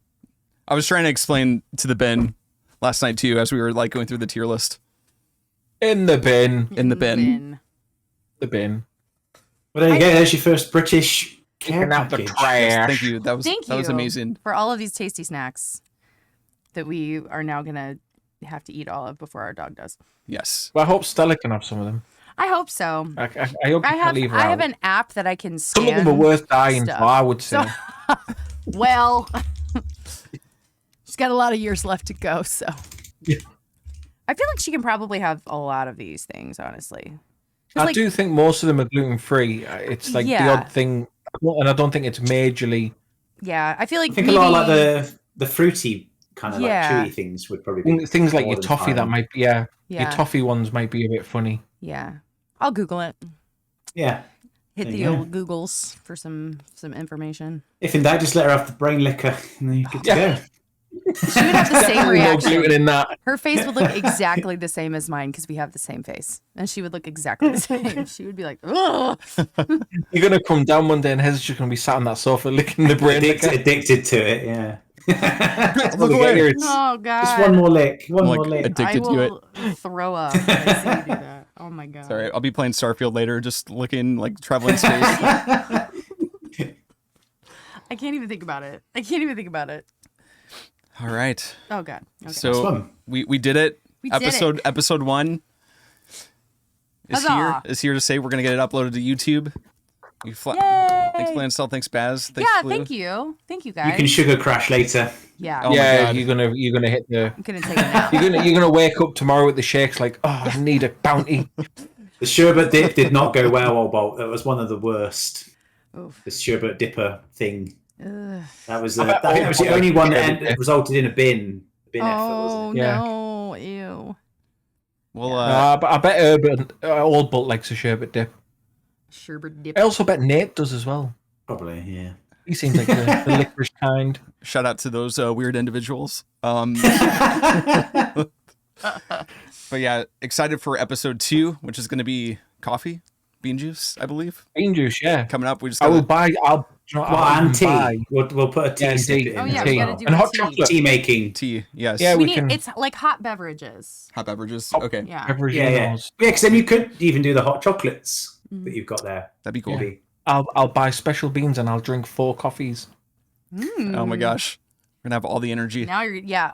I was trying to explain to the bin last night too, as we were like going through the tier list. In the bin. In the bin. The bin. Well, there you go. There's your first British care Taking out the package. trash. Thank you. That was amazing. for all of these tasty snacks that we are now gonna have to eat all of before our dog does. Yes. Well, I hope Stella can have some of them. I hope so. I hope you can't leave her I out. have an app that I can scan. Some of them are worth dying stuff. for, I would say. Well, she's got a lot of years left to go, so. Yeah. I feel like she can probably have a lot of these things, honestly. 'Cause, I like, do think most of them are gluten free. It's like the Yeah. odd thing, and I don't think it's majorly. Yeah, I feel like I think maybe, a lot of like the fruity kind of Yeah. like chewy things would probably be Things like more your than toffee that fine. might be, your yeah, toffee ones might be a bit funny. yeah. I'll Google it. Yeah. Hit There the you go. old Googles for some information. If in doubt, just let her have the brain liquor and then you're good to Yeah. go. She would have the same No reaction. gluten in that. Her face would look exactly the same as mine because we have the same face, and she would look exactly the same. She would be like, "Ugh." You're gonna come down one day and Hes just gonna be sat on that sofa licking the brain liquor. Addicted to it, yeah. Look away. Oh god! Just one more lick. One Like more lick. addicted I to it. will throw up when I see you do that. Oh my god! Sorry, I'll be playing Starfield later, just looking like traveling space. I can't even think about it. All right. Oh god. Okay. So fun. we did it. We did Episode 1 Huzzah. is here to say we're gonna get it uploaded to YouTube. Yay! Thanks, Lansdell. Thanks, Baz. Thanks, Yeah, Blue. thank you, You guys. can sugar crash later. Yeah, Oh my Yeah, God. you're gonna hit the. I'm gonna take it now. You're gonna wake up tomorrow with the shakes like, oh, I need a bounty. The sherbet dip did not go well, old Bolt. That was one of the worst. Oof. The sherbet dipper thing. Ugh. That was I bet that was the all only one that sherbet resulted in a bin effort, Oh wasn't it? Yeah. no! Ew. Well, But I bet Old Bolt likes a sherbet dip. Sherbet dip. I also bet Nate does as well. Probably, yeah. He seems like the licorice kind. shout out to those weird individuals. But yeah, excited for episode 2, which is going to be coffee, bean juice, I believe, Bean juice, yeah. coming up. We just I will got buy. I'll. You know, Well, I'll and tea. buy We'll put a tea Yeah, snippet tea. in Oh as yeah, we well. gotta do and a hot tea. chocolate. Tea making. tea. Yes. Yeah, We we need. can- It's like hot beverages. Hot beverages. Oh, Okay, Yeah. Beverage Yeah, yeah. in-laws. Yeah, because then you could even do the hot chocolates that you've got there. that'd be cool. Maybe. I'll buy special beans and I'll drink 4 coffees. Oh my gosh, We're gonna have all the energy. Now you're, yeah.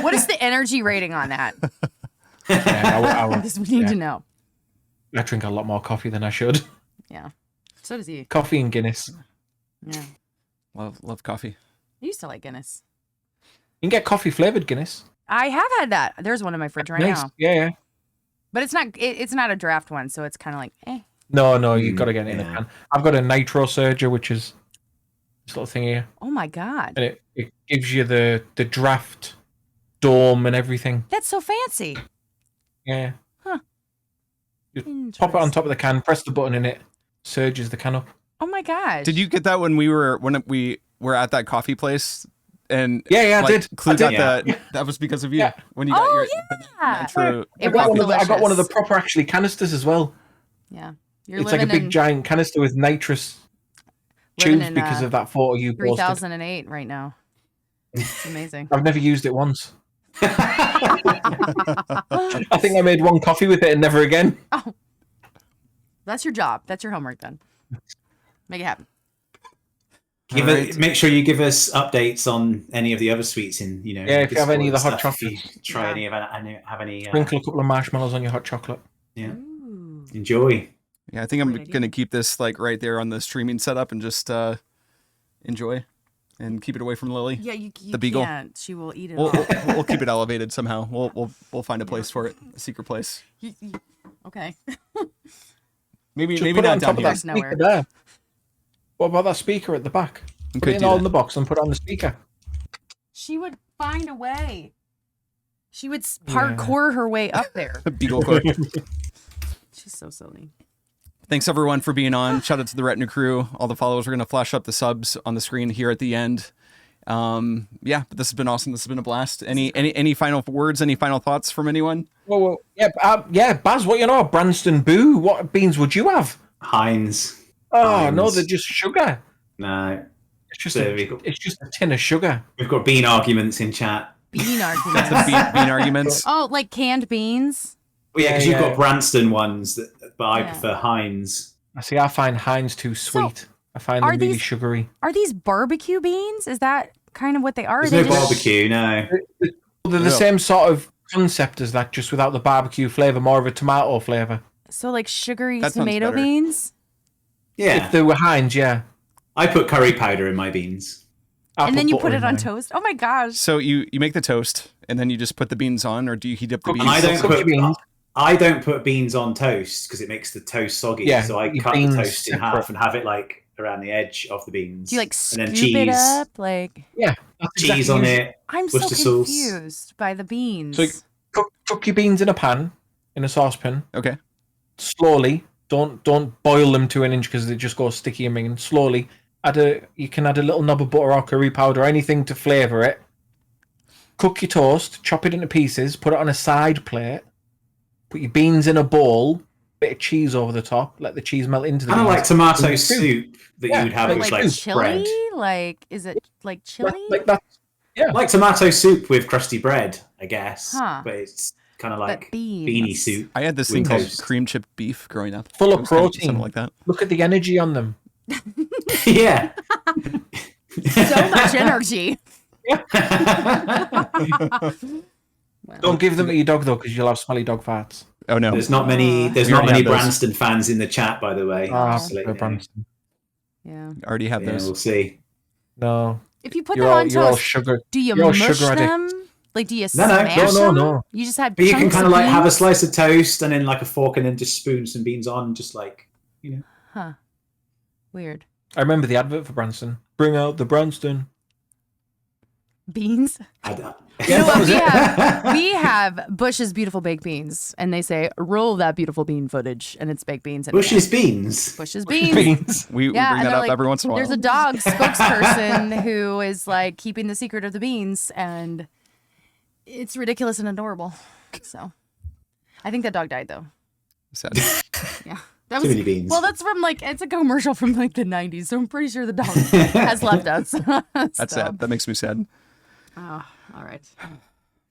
What is the energy rating on that? Yeah, This we need to know. I drink a lot more coffee than I should. Yeah. So does he. Coffee and Guinness. Yeah. Love coffee. I used to like Guinness. You can get coffee flavored Guinness. I have had that. There's one in my fridge right Nice. now. Yeah. But it's not. It's not a draft one, so it's kind of like, eh. No, you've got to get it in a can. I've got a nitro surger, which is this little thing here, Oh my god. and it gives you the draft dome and everything. That's so fancy. Yeah. Huh. You pop it on top of the can, press the button, and it surges the can up. Oh my gosh. Did you get that when we were at that coffee place? And Yeah, like, I did. Clue I got did. that. That was because of you. Yeah. When you got your yeah. nitro. It I got was one of the delicious. proper actually canisters as well. Yeah. You're It's like a living big in giant canister with nitrous living tubes in, because of that photo you posted. 3008 right now. It's amazing. I've never used it once. I think I made one coffee with it and never again. Oh. That's your job. That's your homework then. Make it happen. Make sure you give us updates on any of the other sweets in, Yeah, if you have any of the hot stuff, if chocolate. you try any of have any. Sprinkle a couple of marshmallows on your hot chocolate. Yeah, Ooh. enjoy. Yeah, I think I'm Great idea. gonna keep this like right there on the streaming setup and just enjoy and keep it away from Lily. Yeah, you The beagle. can't. She will eat it We'll, all. we'll keep it elevated somehow. We'll find a place for it, a secret place. Okay. Maybe Just maybe put it not on top down of here. that speaker Nowhere. there. What about that speaker at the back? We Put could it in do all that. in the box and put it on the speaker. She would find a way. She would parkour her way up there. Beagle Court. She's so silly. Thanks everyone for being on. Shout out to the Retnu crew. All the followers. We're gonna flash up the subs on the screen here at the end. Yeah, but this has been awesome. This has been a blast. Any final words? Any final thoughts from anyone? Well, yeah, Baz, what you know? Branston Boo. What beans would you have? Heinz. Oh no, Heinz. they're just sugar. No, It's just There we go. it's just a tin of sugar. we've got bean arguments in chat. Bean The arguments. bean arguments. Oh, like canned beans? Well, yeah, because Yeah, you've yeah. got Branston ones, but I Yeah. prefer Heinz. I see. I find Heinz too sweet. I find are them really these- sugary. Are these barbecue beans? Is that kind of what they are? There's They no just- barbecue, no. They're the Yeah. same sort of concept as that, just without the barbecue flavor, more of a tomato flavor. So like sugary That sounds tomato better. beans? Yeah, If they were Heinz, yeah. I put curry powder in my beans. I'll And then you butter put in it on mine. toast? Oh my gosh. So you make the toast and then you just put the beans on, or do you heat up the Cookies. beans? I don't put beans on toast because it makes the toast soggy. Yeah, so I your cut the beans toast in half separate. and have it like around the edge of the beans. Do you like and then scoop it cheese, up? Like Yeah, that's cheese exactly on usual. it. I'm so Worcester sauce. confused by the beans. So cook your beans in a pan, in a saucepan, Okay. slowly. Don't boil them to an inch because they just go sticky and minging. Slowly. You can add a little knob of butter or curry powder, anything to flavour it. Cook your toast, chop it into pieces, put it on a side plate. Put your beans in a bowl, bit of cheese over the top, let the cheese melt into the Kind of beans. like tomato And soup that Yeah, you would have like with like like chili? bread. Like is it like chili? Like that. Yeah. Like tomato soup with crusty bread, I guess. Huh. But it's kind of But like beans. beanie soup. I had this With thing called toast. cream chip beef growing up. Full of It was kind protein. something like that. Look at the energy on them. Yeah. So much energy. Don't give them to your dog though, because you'll have smelly dog farts. Oh no. There's not many. There's We not already many have those. Branston fans in the chat, by the way. Ah, Just to let you know. Branston. Yeah. I already have Yeah, those. we'll see. No, If you put you're them all on you're all toast, sugar. do you you're all mush sugar addicts. them? Like do you No, no, smash no, them? no. You just had But you can chunks kind of like have a beans? slice of toast and then like a fork and then just spoon some beans on, just like, you know. Huh. Weird. I remember the advert for Branston. Bring out the Branston. Beans? I don't- You know that what? was We have Bush's beautiful baked beans, and they say roll that beautiful bean footage, and it's baked beans. And Bush's beans. Bush's beans. Beans. We Yeah, bring and that they're up like, every once in a while. There's a dog spokesperson who is like keeping the secret of the beans, and it's ridiculous and adorable. So, I think that dog died though. Sad. Yeah, that Too many beans. Well, that's from like it's a commercial from like the '90s, so I'm pretty sure the dog has left us. That's sad. That makes me sad. Oh, all right.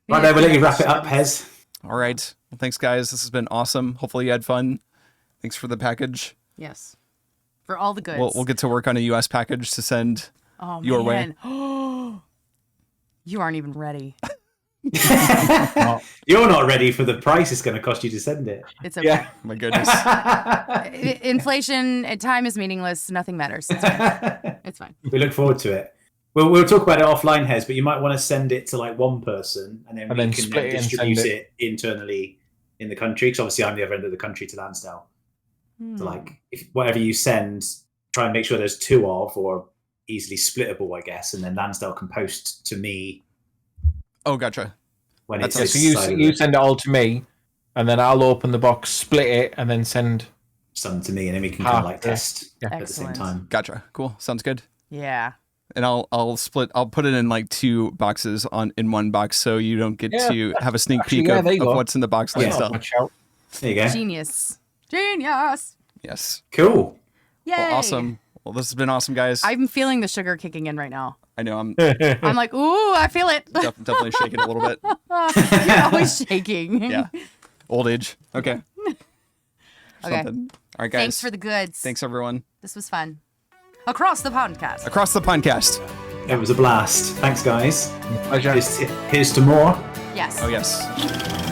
Right, we'll let you wrap it up, Hes. All right. Well, thanks, guys. This has been awesome. Hopefully, you had fun. Thanks for the package. Yes, for all the goods. We'll get to work on a U.S. package to send oh, your way. man. You aren't even ready. You're not ready for the price it's going to cost you to send it. It's okay. Yeah. My goodness. Inflation, time is meaningless. Nothing matters. It's fine. It's fine. We look forward to it. We'll talk about it offline, Hes, but you might want to send it to like one person, and then we can split it and distribute send it internally in the country. Because obviously, I'm the other end of the country to Lansdell. So, like, if whatever you send, try and make sure there's 2 of, or easily splittable, I guess, and then Lansdell can post to me. Oh, gotcha. When That's it's So you send it all to me, and then I'll open the box, split it, and then send some to me, and then we can kind of like test Yeah. at the same Excellent. time. Gotcha. Cool. Sounds good. Yeah. And I'll put it in like 2 boxes in one box, so you don't get Yeah, to have a sneak actually, peek yeah, of there you go. what's in the box. Yeah. Lansdell. Watch out. There you go. Genius. Yes. Cool. Yay. Well, awesome. Well, this has been awesome, guys. I'm feeling the sugar kicking in right now. I know I'm I'm like, ooh, I feel it. definitely shaking a little bit. You're always shaking. Yeah. Old age. Okay. Okay. Something. All right, guys. Thanks for the goods. Thanks, everyone. This was fun. Across the podcast. Across the Pondcast. It was a blast. Thanks, guys. Pleasure. Here's to more. Yes. Oh, yes.